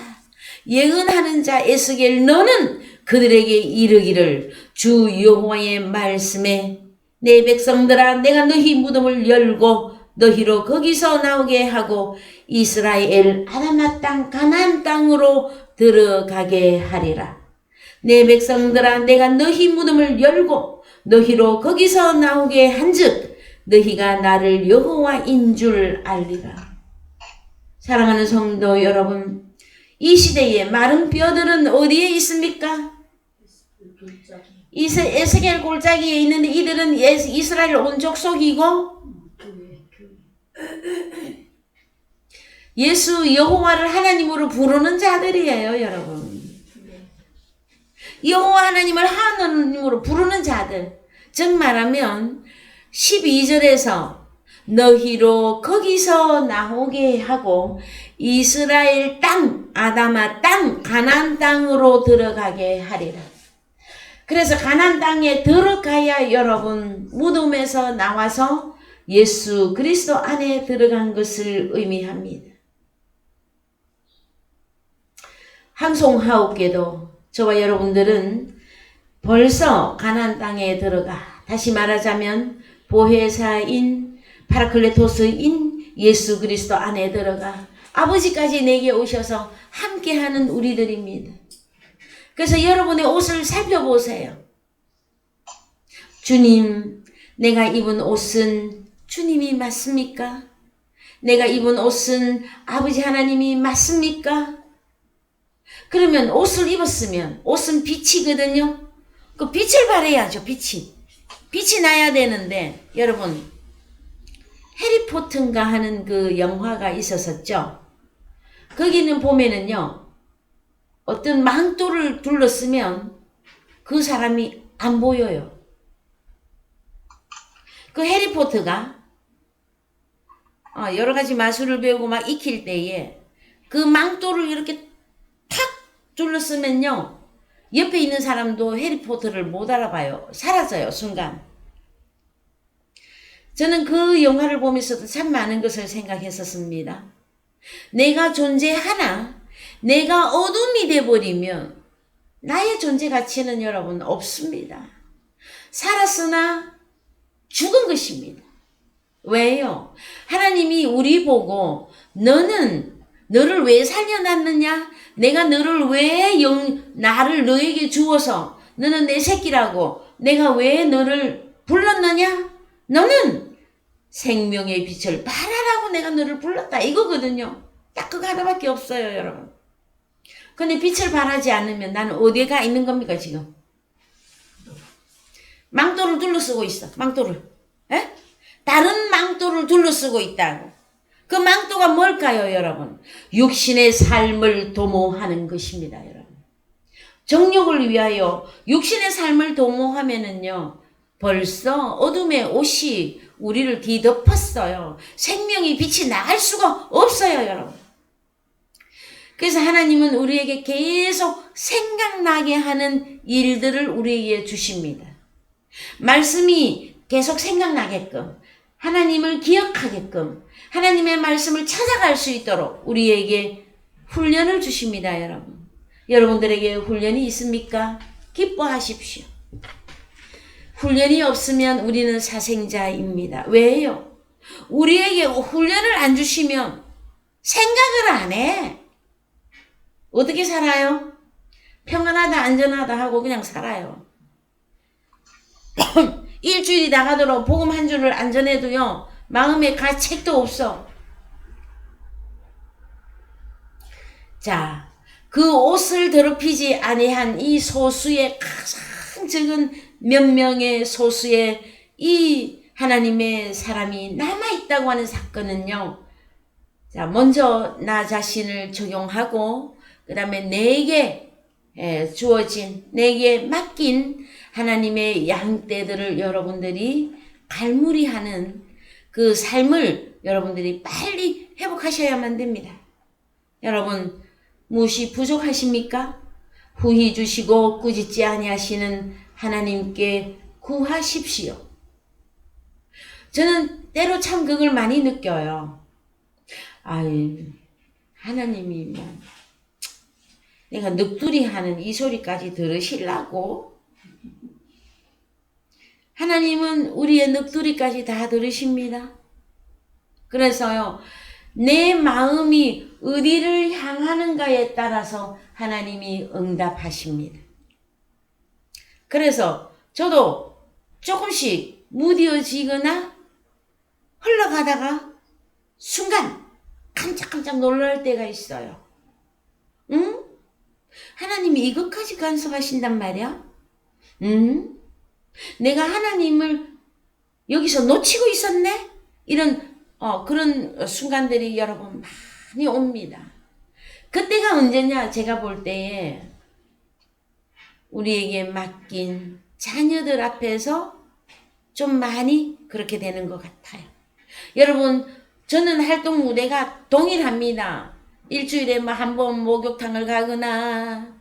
예언하는 자 에스겔 너는 그들에게 이르기를 주 여호와의 말씀에 내 백성들아 내가 너희 무덤을 열고 너희로 거기서 나오게 하고 이스라엘 아라마 땅 가나안 땅으로 들어가게 하리라. 내 백성들아 내가 너희 무덤을 열고 너희로 거기서 나오게 한즉 너희가 나를 여호와인 줄 알리라. 사랑하는 성도 여러분, 이 시대에 마른 뼈들은 어디에 있습니까? 에스겔 골짜기에 있는데 이들은 이스라엘 온 족속이고 예수 여호와를 하나님으로 부르는 자들이에요, 여러분. 여호와 하나님을 하나님으로 부르는 자들. 즉 말하면 12절에서 너희로 거기서 나오게 하고 이스라엘 땅, 아다마 땅, 가나안 땅으로 들어가게 하리라. 그래서 가나안 땅에 들어가야 여러분 무덤에서 나와서 예수 그리스도 안에 들어간 것을 의미합니다. 항송하옵게도 저와 여러분들은 벌써 가나안 땅에 들어가, 다시 말하자면 보혜사인 파라클레토스인 예수 그리스도 안에 들어가 아버지까지 내게 오셔서 함께하는 우리들입니다. 그래서 여러분의 옷을 살펴보세요. 주님, 내가 입은 옷은 주님이 맞습니까? 내가 입은 옷은 아버지 하나님이 맞습니까? 그러면 옷을 입었으면 옷은 빛이거든요. 그 빛을 발해야죠. 빛이 나야 되는데 여러분 해리포터인가 하는 그 영화가 있었었죠. 거기는 보면은요 어떤 망토를 둘러쓰면 그 사람이 안 보여요. 그 해리포터가 여러 가지 마술을 배우고 막 익힐 때에 그 망토를 이렇게 탁 둘러쓰면요 옆에 있는 사람도 해리포터를 못 알아봐요. 사라져요, 순간. 저는 그 영화를 보면서도 참 많은 것을 생각했었습니다. 내가 존재하나 내가 어둠이 돼버리면 나의 존재 가치는 여러분 없습니다. 살았으나 죽은 것입니다. 왜요? 하나님이 우리 보고 너를 왜 살려놨느냐? 내가 너를 왜 나를 너에게 주어서 너는 내 새끼라고 내가 왜 너를 불렀느냐? 너는 생명의 빛을 발하라고 내가 너를 불렀다 이거거든요. 딱 그거 하나밖에 없어요, 여러분. 근데 빛을 발하지 않으면 나는 어디가 있는 겁니까, 지금? 망토를 둘러쓰고 있어, 망토를. 에? 다른 망토를 둘러쓰고 있다고. 그 망토가 뭘까요, 여러분? 육신의 삶을 도모하는 것입니다, 여러분. 정욕을 위하여 육신의 삶을 도모하면은요, 벌써 어둠의 옷이 우리를 뒤덮었어요. 생명의 빛이 나갈 수가 없어요, 여러분. 그래서 하나님은 우리에게 계속 생각나게 하는 일들을 우리에게 주십니다. 말씀이 계속 생각나게끔, 하나님을 기억하게끔, 하나님의 말씀을 찾아갈 수 있도록 우리에게 훈련을 주십니다, 여러분. 여러분들에게 훈련이 있습니까? 기뻐하십시오. 훈련이 없으면 우리는 사생자입니다. 왜요? 우리에게 훈련을 안 주시면 생각을 안 해. 어떻게 살아요? 평안하다, 안전하다 하고 그냥 살아요. 일주일이 나가도록 복음 한 줄을 안 전해도요, 마음에 갈 책도 없어. 자, 그 옷을 더럽히지 아니한 이 소수의 가장 적은 몇 명의 소수의 이 하나님의 사람이 남아있다고 하는 사건은요, 자, 먼저 나 자신을 적용하고, 그 다음에 내게 주어진, 내게 맡긴 하나님의 양떼들을 여러분들이 갈무리하는 그 삶을 여러분들이 빨리 회복하셔야만 됩니다. 여러분, 무엇이 부족하십니까? 후히 주시고 꾸짖지 아니하시는 하나님께 구하십시오. 저는 때로 참 그걸 많이 느껴요. 하나님이 내가 넋두리 하는 이 소리까지 들으시려고? 하나님은 우리의 넋두리까지 다 들으십니다. 그래서요, 내 마음이 어디를 향하는가에 따라서 하나님이 응답하십니다. 그래서 저도 조금씩 무뎌지거나 흘러가다가 순간 깜짝깜짝 놀랄 때가 있어요. 응? 하나님이 이것까지 간섭하신단 말이야? 응? 내가 하나님을 여기서 놓치고 있었네? 이런 그런 순간들이 여러분 많이 옵니다. 그때가 언제냐? 제가 볼 때에 우리에게 맡긴 자녀들 앞에서 좀 많이 그렇게 되는 것 같아요. 여러분, 저는 활동 무대가 동일합니다. 일주일에 한 번 목욕탕을 가거나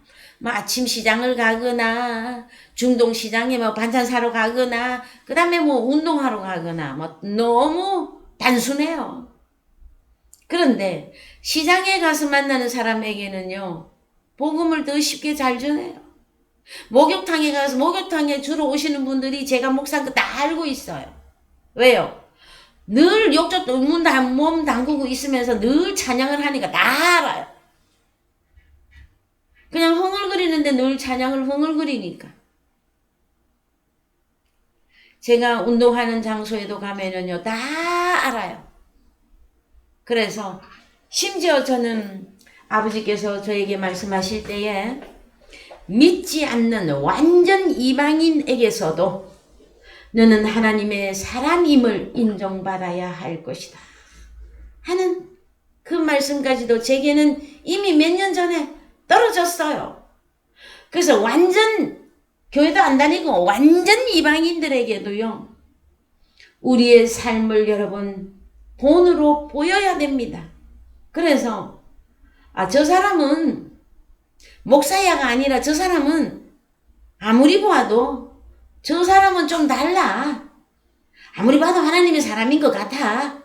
아침 시장을 가거나 중동시장에 반찬 사러 가거나 그 다음에 운동하러 가거나 너무 단순해요. 그런데 시장에 가서 만나는 사람에게는요, 복음을 더 쉽게 잘 전해요. 목욕탕에 가서 목욕탕에 주로 오시는 분들이 제가 목사인 거 다 알고 있어요. 왜요? 늘 욕조 몸 담그고 있으면서 늘 찬양을 하니까 다 알아요. 그냥 흥얼거리는데 늘 찬양을 흥얼거리니까. 제가 운동하는 장소에도 가면은요, 다 알아요. 그래서 심지어 저는 아버지께서 저에게 말씀하실 때에 믿지 않는 완전 이방인에게서도 너는 하나님의 사람임을 인정받아야 할 것이다 하는 그 말씀까지도 제게는 이미 몇 년 전에 떨어졌어요. 그래서 완전 교회도 안 다니고 완전 이방인들에게도요, 우리의 삶을 여러분 본으로 보여야 됩니다. 그래서 저 사람은 목사야가 아니라 저 사람은 아무리 보아도 저 사람은 좀 달라. 아무리 봐도 하나님의 사람인 것 같아.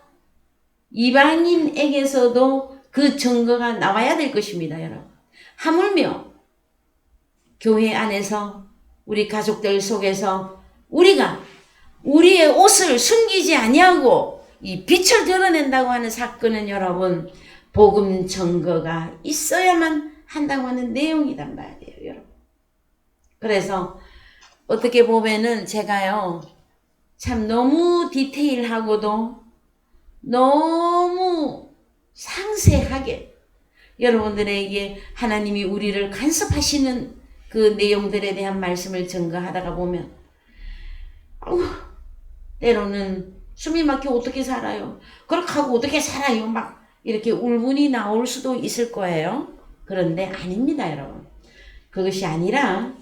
이방인에게서도 그 증거가 나와야 될 것입니다, 여러분. 하물며 교회 안에서 우리 가족들 속에서 우리가 우리의 옷을 숨기지 아니하고 이 빛을 드러낸다고 하는 사건은 여러분 복음 증거가 있어야만 한다고 하는 내용이란 말이에요, 여러분. 그래서 어떻게 보면은 제가요, 참 너무 디테일하고도 너무 상세하게 여러분들에게 하나님이 우리를 간섭하시는 그 내용들에 대한 말씀을 증거하다가 보면 때로는 숨이 막혀 어떻게 살아요? 그렇게 하고 어떻게 살아요? 막 이렇게 울분이 나올 수도 있을 거예요. 그런데 아닙니다, 여러분. 그것이 아니라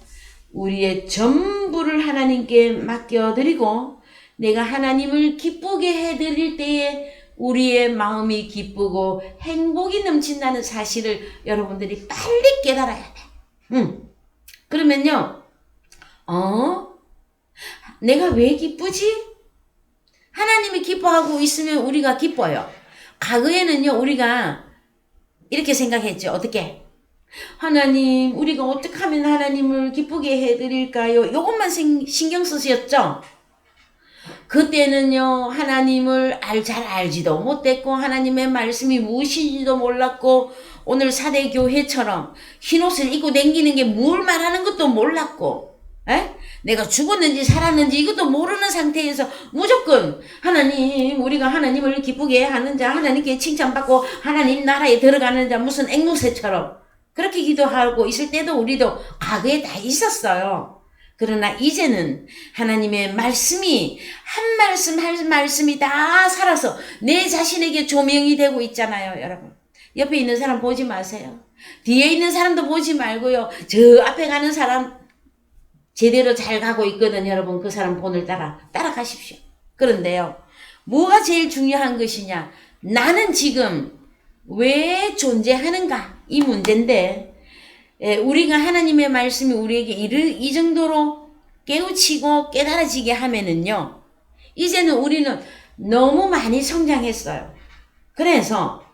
우리의 전부를 하나님께 맡겨드리고 내가 하나님을 기쁘게 해드릴 때에 우리의 마음이 기쁘고 행복이 넘친다는 사실을 여러분들이 빨리 깨달아야 돼. 그러면요, 내가 왜 기쁘지? 하나님이 기뻐하고 있으면 우리가 기뻐요. 과거에는요, 우리가 이렇게 생각했죠. 어떻게? 하나님, 우리가 어떻게 하면 하나님을 기쁘게 해드릴까요? 이것만 신경 쓰셨죠? 그때는요, 하나님을 잘 알지도 못했고, 하나님의 말씀이 무엇인지도 몰랐고, 오늘 사대교회처럼 흰옷을 입고 다니는 게 뭘 말하는 것도 몰랐고, 내가 죽었는지 살았는지 이것도 모르는 상태에서 무조건 하나님, 우리가 하나님을 기쁘게 하는 자, 하나님께 칭찬받고 하나님 나라에 들어가는 자, 무슨 앵무새처럼 그렇게 기도하고 있을 때도 우리도 과거에 다 있었어요. 그러나 이제는 하나님의 말씀이 한 말씀이 다 살아서 내 자신에게 조명이 되고 있잖아요, 여러분. 옆에 있는 사람 보지 마세요. 뒤에 있는 사람도 보지 말고요. 저 앞에 가는 사람 제대로 잘 가고 있거든, 여러분. 그 사람 본을 따라가십시오. 그런데요, 뭐가 제일 중요한 것이냐? 나는 지금 왜 존재하는가? 이 문제인데, 우리가 하나님의 말씀이 우리에게 이 정도로 깨우치고 깨달아지게 하면은요, 이제는 우리는 너무 많이 성장했어요. 그래서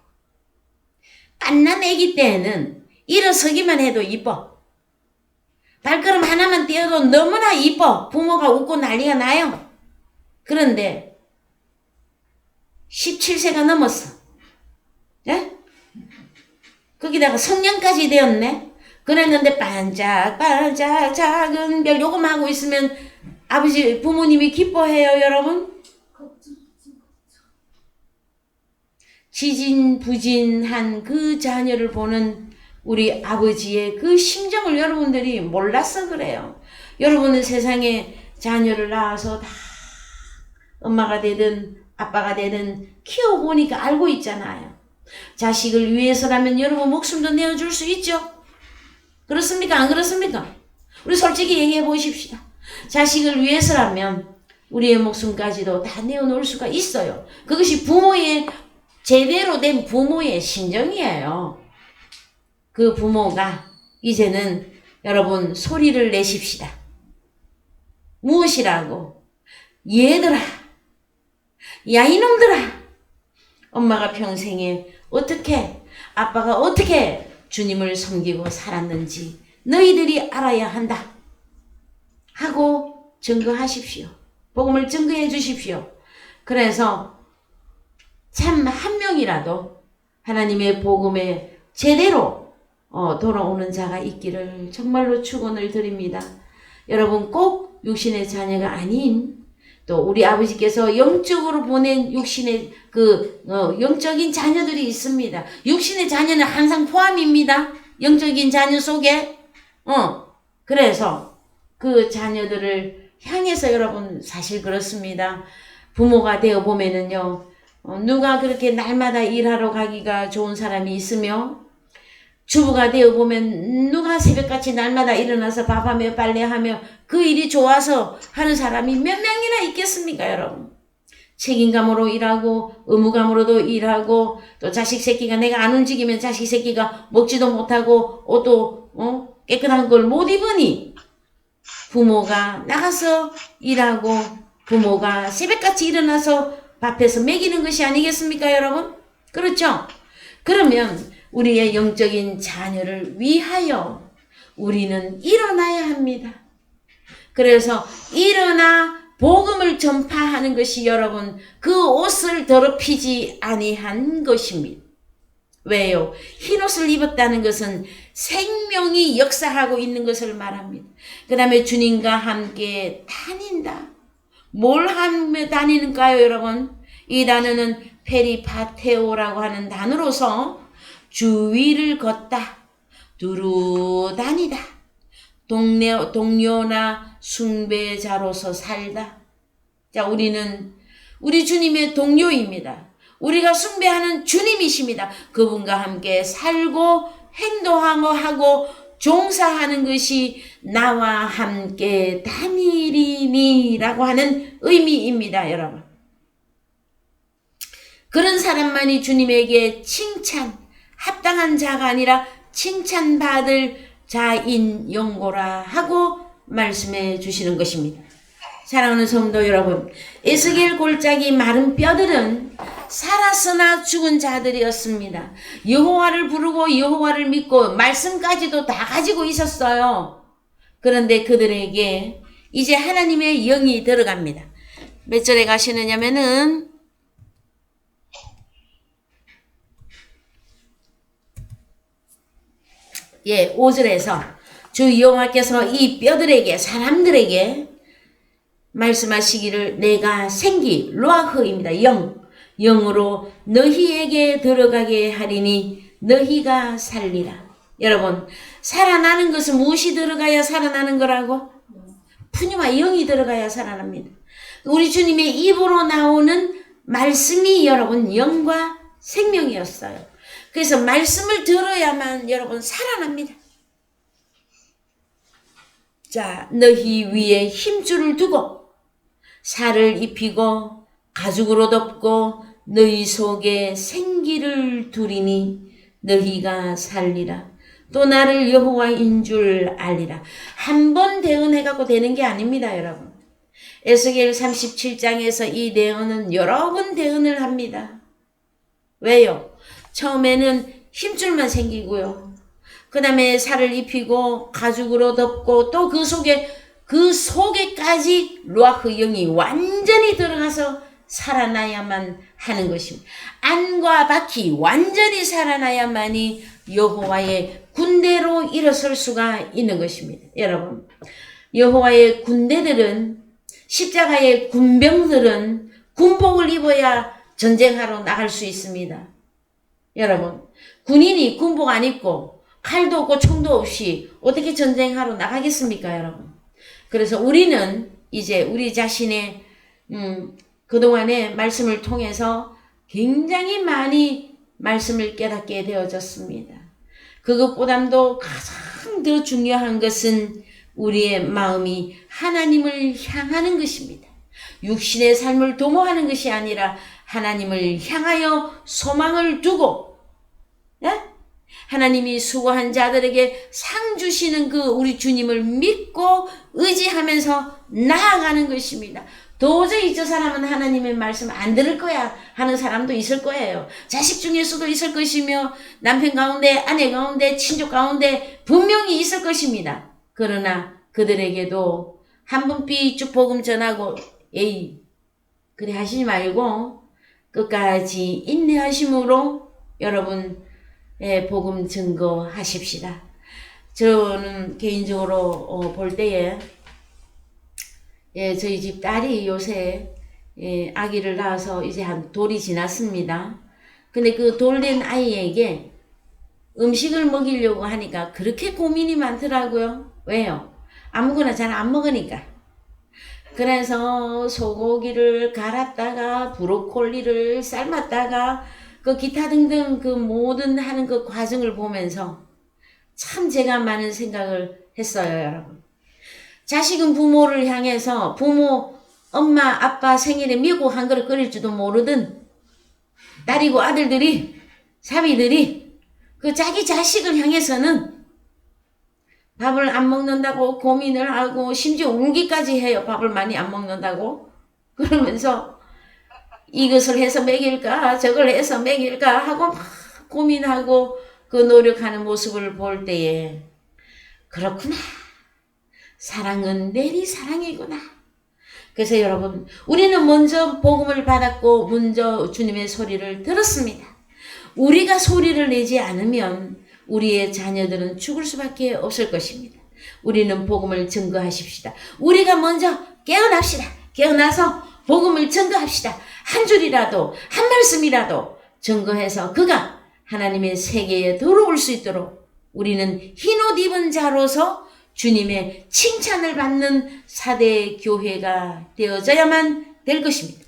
갓난 아기 때에는 일어서기만 해도 이뻐. 발걸음 하나만 떼어도 너무나 이뻐. 부모가 웃고 난리가 나요. 그런데 17세가 넘었어. 예? 거기다가 성년까지 되었네. 그랬는데 반짝반짝 작은 별 요거만 하고 있으면 아버지 부모님이 기뻐해요, 여러분? 지진부진한 그 자녀를 보는 우리 아버지의 그 심정을 여러분들이 몰라서 그래요. 여러분은 세상에 자녀를 낳아서 다 엄마가 되든 아빠가 되든 키워보니까 알고 있잖아요. 자식을 위해서라면 여러분 목숨도 내어줄 수 있죠. 그렇습니까? 안 그렇습니까? 우리 솔직히 얘기해 보십시다. 자식을 위해서라면 우리의 목숨까지도 다 내어놓을 수가 있어요. 그것이 부모의 제대로 된 부모의 심정이에요. 그 부모가 이제는 여러분 소리를 내십시다. 무엇이라고? 얘들아, 야 이놈들아, 엄마가 평생에 어떻게 아빠가 어떻게 주님을 섬기고 살았는지 너희들이 알아야 한다 하고 증거하십시오. 복음을 증거해 주십시오. 그래서 참 한 명이라도 하나님의 복음에 제대로 돌아오는 자가 있기를 정말로 축원을 드립니다. 여러분 꼭 육신의 자녀가 아닌 또 우리 아버지께서 영적으로 보낸 육신의 영적인 자녀들이 있습니다. 육신의 자녀는 항상 포함입니다. 영적인 자녀 속에 그래서 그 자녀들을 향해서 여러분 사실 그렇습니다. 부모가 되어 보면은요. 누가 그렇게 날마다 일하러 가기가 좋은 사람이 있으며 주부가 되어 보면 누가 새벽같이 날마다 일어나서 밥하며 빨래하며 그 일이 좋아서 하는 사람이 몇 명이나 있겠습니까, 여러분? 책임감으로 일하고 의무감으로도 일하고 또 자식 새끼가 내가 안 움직이면 자식 새끼가 먹지도 못하고 옷도 깨끗한 걸 못 입으니 부모가 나가서 일하고 부모가 새벽같이 일어나서 밥해서 먹이는 것이 아니겠습니까, 여러분? 그렇죠? 그러면 우리의 영적인 자녀를 위하여 우리는 일어나야 합니다. 그래서 일어나 복음을 전파하는 것이 여러분 그 옷을 더럽히지 아니한 것입니다. 왜요? 흰옷을 입었다는 것은 생명이 역사하고 있는 것을 말합니다. 그 다음에 주님과 함께 다닌다. 뭘 하며 다니는가요, 여러분? 이 단어는 페리파테오라고 하는 단어로서 주위를 걷다, 두루 다니다, 동료나 숭배자로서 살다. 자, 우리는 우리 주님의 동료입니다. 우리가 숭배하는 주님이십니다. 그분과 함께 살고 행동하고 종사하는 것이 나와 함께 다니리니라고 하는 의미입니다, 여러분. 그런 사람만이 주님에게 합당한 자가 아니라 칭찬받을 자인 용고라 하고 말씀해 주시는 것입니다. 사랑하는 성도 여러분, 에스겔 골짜기 마른 뼈들은 살았으나 죽은 자들이었습니다. 여호와를 부르고 여호와를 믿고 말씀까지도 다 가지고 있었어요. 그런데 그들에게 이제 하나님의 영이 들어갑니다. 몇 절에 가시느냐면은 5절에서 주 여호와께서 이 뼈들에게 사람들에게 말씀하시기를 내가 생기 루아흐입니다. 영으로 너희에게 들어가게 하리니 너희가 살리라. 여러분 살아나는 것은 무엇이 들어가야 살아나는 거라고? 푸뉴마 영이 들어가야 살아납니다. 우리 주님의 입으로 나오는 말씀이 여러분 영과 생명이었어요. 그래서 말씀을 들어야만 여러분 살아납니다. 자, 너희 위에 힘줄을 두고 살을 입히고 가죽으로 덮고 너희 속에 생기를 두리니 너희가 살리라. 또 나를 여호와인 줄 알리라. 한 번 대언해갖고 되는 게 아닙니다, 여러분. 에스겔 37장에서 이 대언은 여러 번 대언을 합니다. 왜요? 처음에는 힘줄만 생기고요. 그 다음에 살을 입히고 가죽으로 덮고 또 그 속에까지 루아흐 영이 완전히 들어가서 살아나야만 하는 것입니다. 안과 바퀴 완전히 살아나야만이 여호와의 군대로 일어설 수가 있는 것입니다. 여러분, 여호와의 군대들은, 십자가의 군병들은 군복을 입어야 전쟁하러 나갈 수 있습니다. 여러분, 군인이 군복 안 입고 칼도 없고 총도 없이 어떻게 전쟁하러 나가겠습니까, 여러분? 그래서 우리는 이제 우리 자신의 그동안의 말씀을 통해서 굉장히 많이 말씀을 깨닫게 되어졌습니다. 그것보다도 가장 더 중요한 것은 우리의 마음이 하나님을 향하는 것입니다. 육신의 삶을 도모하는 것이 아니라 하나님을 향하여 소망을 두고, 예? 하나님이 수고한 자들에게 상 주시는 그 우리 주님을 믿고 의지하면서 나아가는 것입니다. 도저히 저 사람은 하나님의 말씀 안 들을 거야 하는 사람도 있을 거예요. 자식 중에서도 있을 것이며 남편 가운데, 아내 가운데, 친족 가운데 분명히 있을 것입니다. 그러나 그들에게도 한 번씩 쭉 복음 전하고 에이 그래 하시지 말고 끝까지 인내하심으로 여러분 복음 증거하십시다. 저는 개인적으로 볼 때에 저희 집 딸이 요새 아기를 낳아서 이제 한 돌이 지났습니다. 근데 그 돌된 아이에게 음식을 먹이려고 하니까 그렇게 고민이 많더라고요. 왜요? 아무거나 잘 안 먹으니까. 그래서 소고기를 갈았다가 브로콜리를 삶았다가 그 기타 등등 그 모든 하는 그 과정을 보면서 참 제가 많은 생각을 했어요, 여러분. 자식은 부모를 향해서 부모, 엄마, 아빠 생일에 미국 한 그릇 끓일 줄도 모르던 딸이고 아들들이, 사위들이 그 자기 자식을 향해서는 밥을 안 먹는다고 고민을 하고 심지어 울기까지 해요. 밥을 많이 안 먹는다고. 그러면서 이것을 해서 먹일까 저걸 해서 먹일까 하고 막 고민하고 그 노력하는 모습을 볼 때에 그렇구나. 사랑은 내리사랑이구나. 그래서 여러분, 우리는 먼저 복음을 받았고 먼저 주님의 소리를 들었습니다. 우리가 소리를 내지 않으면 우리의 자녀들은 죽을 수밖에 없을 것입니다. 우리는 복음을 증거하십시다. 우리가 먼저 깨어납시다. 깨어나서 복음을 증거합시다. 한 줄이라도 한 말씀이라도 증거해서 그가 하나님의 세계에 들어올 수 있도록 우리는 흰옷 입은 자로서 주님의 칭찬을 받는 사대 교회가 되어져야만 될 것입니다.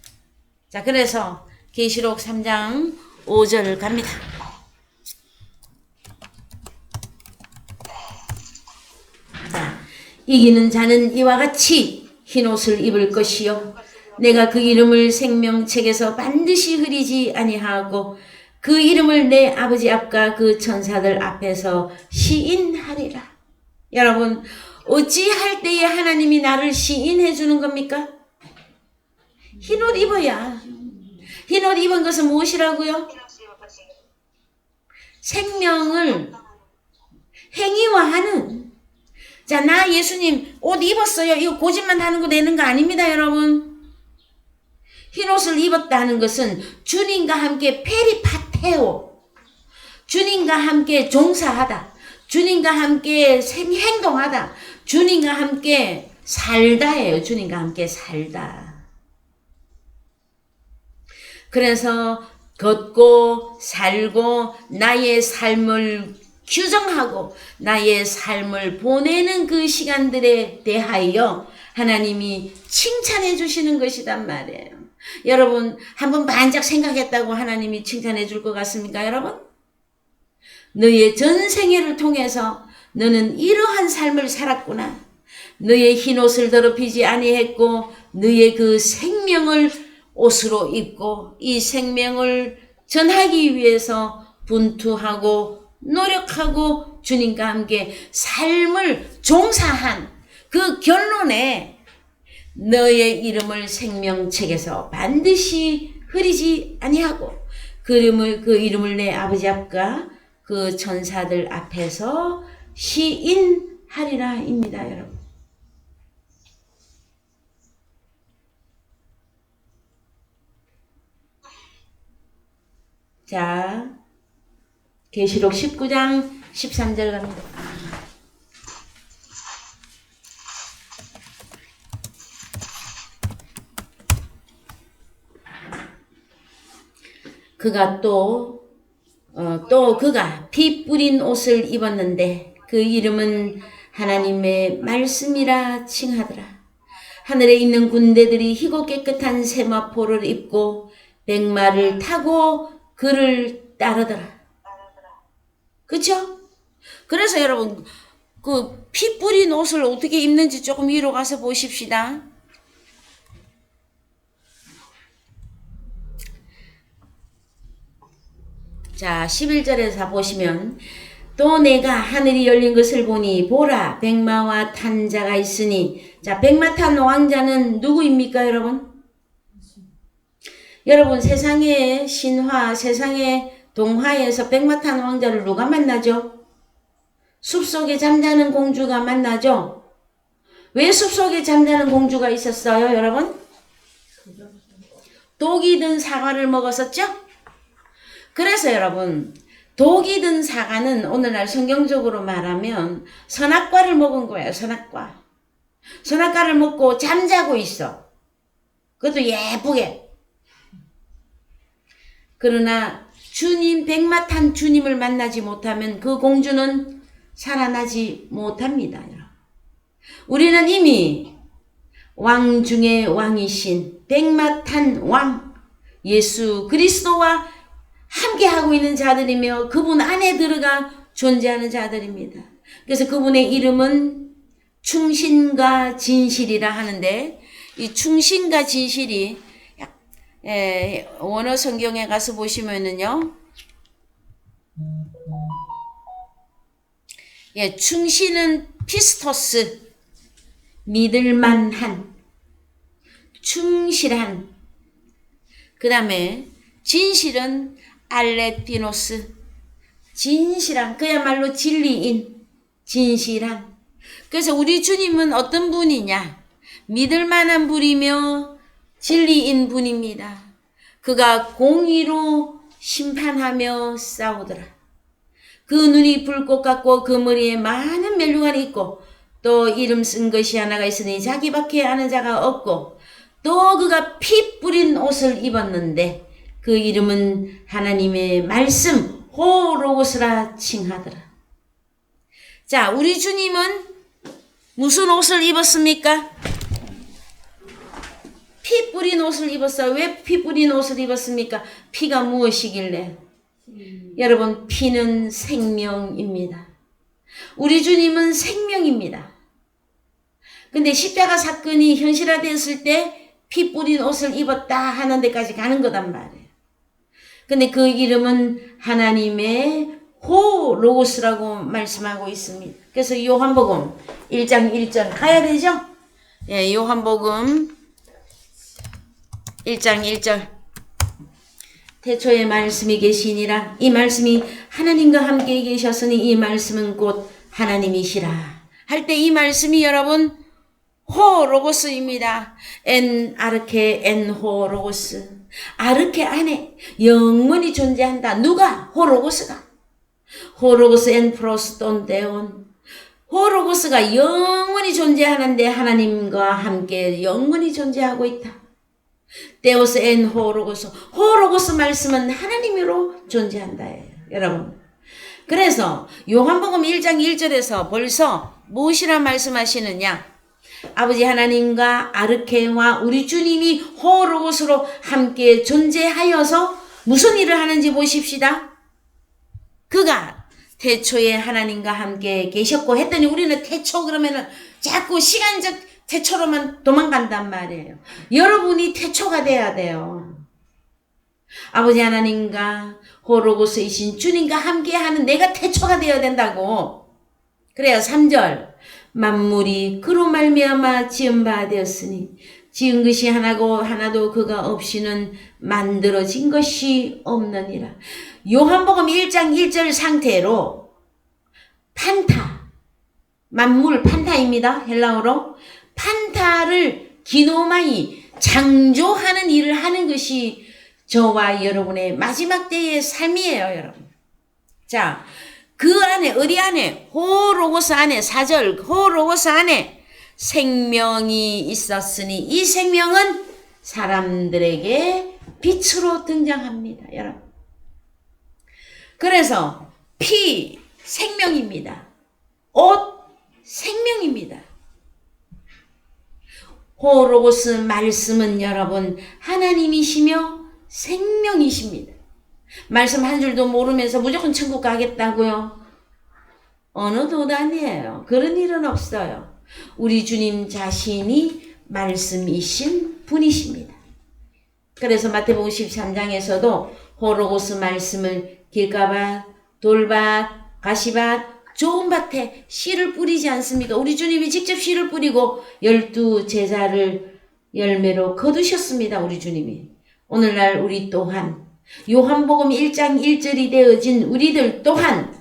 자, 그래서 계시록 3장 5절 갑니다. 자, 이기는 자는 이와 같이 흰옷을 입을 것이요 내가 그 이름을 생명책에서 반드시 흐리지 아니하고 그 이름을 내 아버지 앞과 그 천사들 앞에서 시인하리라. 여러분, 어찌할 때에 하나님이 나를 시인해 주는 겁니까? 흰옷 입어야. 흰옷 입은 것은 무엇이라고요? 생명을 행위화하는. 자, 나 예수님 옷 입었어요. 이거 고집만 하는 거 되는 거 아닙니다, 여러분. 흰옷을 입었다는 것은 주님과 함께 페리파테오, 주님과 함께 종사하다, 주님과 함께 행동하다, 주님과 함께 살다예요. 주님과 함께 살다. 그래서 걷고 살고 나의 삶을 규정하고 나의 삶을 보내는 그 시간들에 대하여 하나님이 칭찬해 주시는 것이단 말이에요. 여러분, 한번 반짝 생각했다고 하나님이 칭찬해 줄 것 같습니까, 여러분? 너의 전생애를 통해서 너는 이러한 삶을 살았구나. 너의 흰옷을 더럽히지 아니했고 너의 그 생명을 옷으로 입고 이 생명을 전하기 위해서 분투하고 노력하고 주님과 함께 삶을 종사한 그 결론에 너의 이름을 생명책에서 반드시 흐리지 아니하고 그 이름을 내 아버지 앞과 그 천사들 앞에서 시인하리라 입니다, 여러분. 자, 자, 계시록 19장 13절 갑니다. 그가 또 그가 피 뿌린 옷을 입었는데 그 이름은 하나님의 말씀이라 칭하더라. 하늘에 있는 군대들이 희고 깨끗한 세마포를 입고 백마를 타고 그를 따르더라. 그쵸? 그래서 여러분 그 피 뿌린 옷을 어떻게 입는지 조금 위로 가서 보십시다. 자, 11절에서 보시면 또 내가 하늘이 열린 것을 보니 보라 백마와 탄 자가 있으니, 자, 백마 탄 왕자는 누구입니까 여러분? 여러분 세상의 신화, 세상의 동화에서 백마 탄 왕자를 누가 만나죠? 숲속에 잠자는 공주가 만나죠? 왜 숲속에 잠자는 공주가 있었어요 여러분? 독이 든 사과를 먹었었죠? 그래서 여러분 독이 든 사과는 오늘날 성경적으로 말하면 선악과를 먹은 거예요. 선악과. 선악과를 먹고 잠자고 있어. 그것도 예쁘게. 그러나 주님, 백마 탄 주님을 만나지 못하면 그 공주는 살아나지 못합니다. 우리는 이미 왕 중에 왕이신 백마 탄 왕 예수 그리스도와 함께하고 있는 자들이며 그분 안에 들어가 존재하는 자들입니다. 그래서 그분의 이름은 충신과 진실이라 하는데, 이 충신과 진실이 원어 성경에 가서 보시면은요, 충신은 피스토스, 믿을만한, 충실한, 그 다음에 진실은 알레티노스, 진실한, 그야말로 진리인, 진실한. 그래서 우리 주님은 어떤 분이냐? 믿을만한 분이며 진리인 분입니다. 그가 공의로 심판하며 싸우더라. 그 눈이 불꽃 같고 그 머리에 많은 멜류관이 있고 또 이름 쓴 것이 하나가 있으니 자기밖에 아는 자가 없고, 또 그가 피 뿌린 옷을 입었는데 그 이름은 하나님의 말씀 호로고스라 칭하더라. 자, 우리 주님은 무슨 옷을 입었습니까? 피 뿌린 옷을 입었어요. 왜 피 뿌린 옷을 입었습니까? 피가 무엇이길래? 여러분, 피는 생명입니다. 우리 주님은 생명입니다. 근데 십자가 사건이 현실화되었을 때 피 뿌린 옷을 입었다 하는 데까지 가는 거단 말이에요. 근데 그 이름은 하나님의 호로고스라고 말씀하고 있습니다. 그래서 요한복음 1장 1절 가야 되죠? 예, 요한복음 1장 1절. 태초에 말씀이 계시니라. 이 말씀이 하나님과 함께 계셨으니 이 말씀은 곧 하나님이시라. 할 때 이 말씀이 여러분 호로고스입니다. 엔 아르케 엔 호로고스. 아르케 안에 영원히 존재한다. 누가? 호로고스가. 호로고스 엔 프로스톤 데온. 호로고스가 영원히 존재하는데 하나님과 함께 영원히 존재하고 있다. 데오스 엔 호로고스. 호로고스 말씀은 하나님으로 존재한다예요. 여러분. 그래서 요한복음 1장 1절에서 벌써 무엇이라 말씀하시느냐? 아버지 하나님과 아르케와 우리 주님이 호로고스로 함께 존재하여서 무슨 일을 하는지 보십시다. 그가 태초에 하나님과 함께 계셨고 했더니 우리는 태초 그러면은 자꾸 시간적 태초로만 도망간단 말이에요. 여러분이 태초가 돼야 돼요. 아버지 하나님과 호로고스이신 주님과 함께하는 내가 태초가 되어야 된다고. 그래야 3절 만물이 그로 말미암아 지은 바 되었으니 지은 것이 하나고 하나도 그가 없이는 만들어진 것이 없느니라. 요한복음 1장 1절 상태로 판타, 만물 판타입니다. 헬라어로. 판타를 기노마이 창조하는 일을 하는 것이 저와 여러분의 마지막 때의 삶이에요, 여러분. 자, 그 안에, 어디 안에? 호로고스 안에, 4절, 호로고스 안에 생명이 있었으니 이 생명은 사람들에게 빛으로 등장합니다, 여러분. 그래서 피, 생명입니다. 옷, 생명입니다. 호로고스 말씀은 여러분 하나님이시며 생명이십니다. 말씀 한 줄도 모르면서 무조건 천국 가겠다고요? 어느 도단이에요. 그런 일은 없어요. 우리 주님 자신이 말씀이신 분이십니다. 그래서 마태복음 13장에서도 호로고스 말씀을 길가밭, 돌밭, 가시밭, 좋은 밭에 씨를 뿌리지 않습니까? 우리 주님이 직접 씨를 뿌리고 12제자를 열매로 거두셨습니다. 우리 주님이. 오늘날 우리 또한 요한복음 1장 1절이 되어진 우리들 또한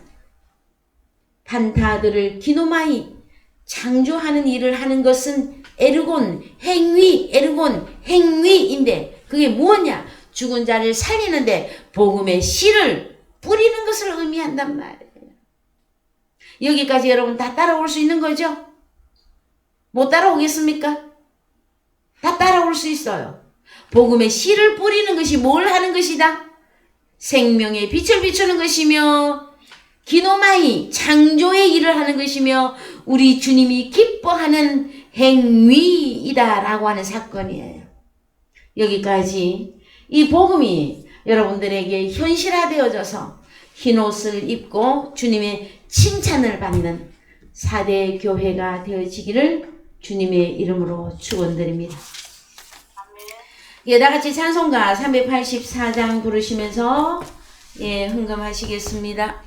판타들을 기노마이 창조하는 일을 하는 것은 에르곤 행위인데 그게 무엇냐? 죽은 자를 살리는데 복음의 씨를 뿌리는 것을 의미한단 말이에요. 여기까지 여러분 다 따라올 수 있는 거죠? 못 따라오겠습니까? 다 따라올 수 있어요. 복음의 씨를 뿌리는 것이 뭘 하는 것이다? 생명의 빛을 비추는 것이며 기노마이 창조의 일을 하는 것이며 우리 주님이 기뻐하는 행위이다 라고 하는 사건이에요. 여기까지 이 복음이 여러분들에게 현실화되어져서 흰옷을 입고 주님의 칭찬을 받는 4대 교회가 되어지기를 주님의 이름으로 축원드립니다. 예, 다같이 찬송가 384장 부르시면서 예, 흥금하시겠습니다.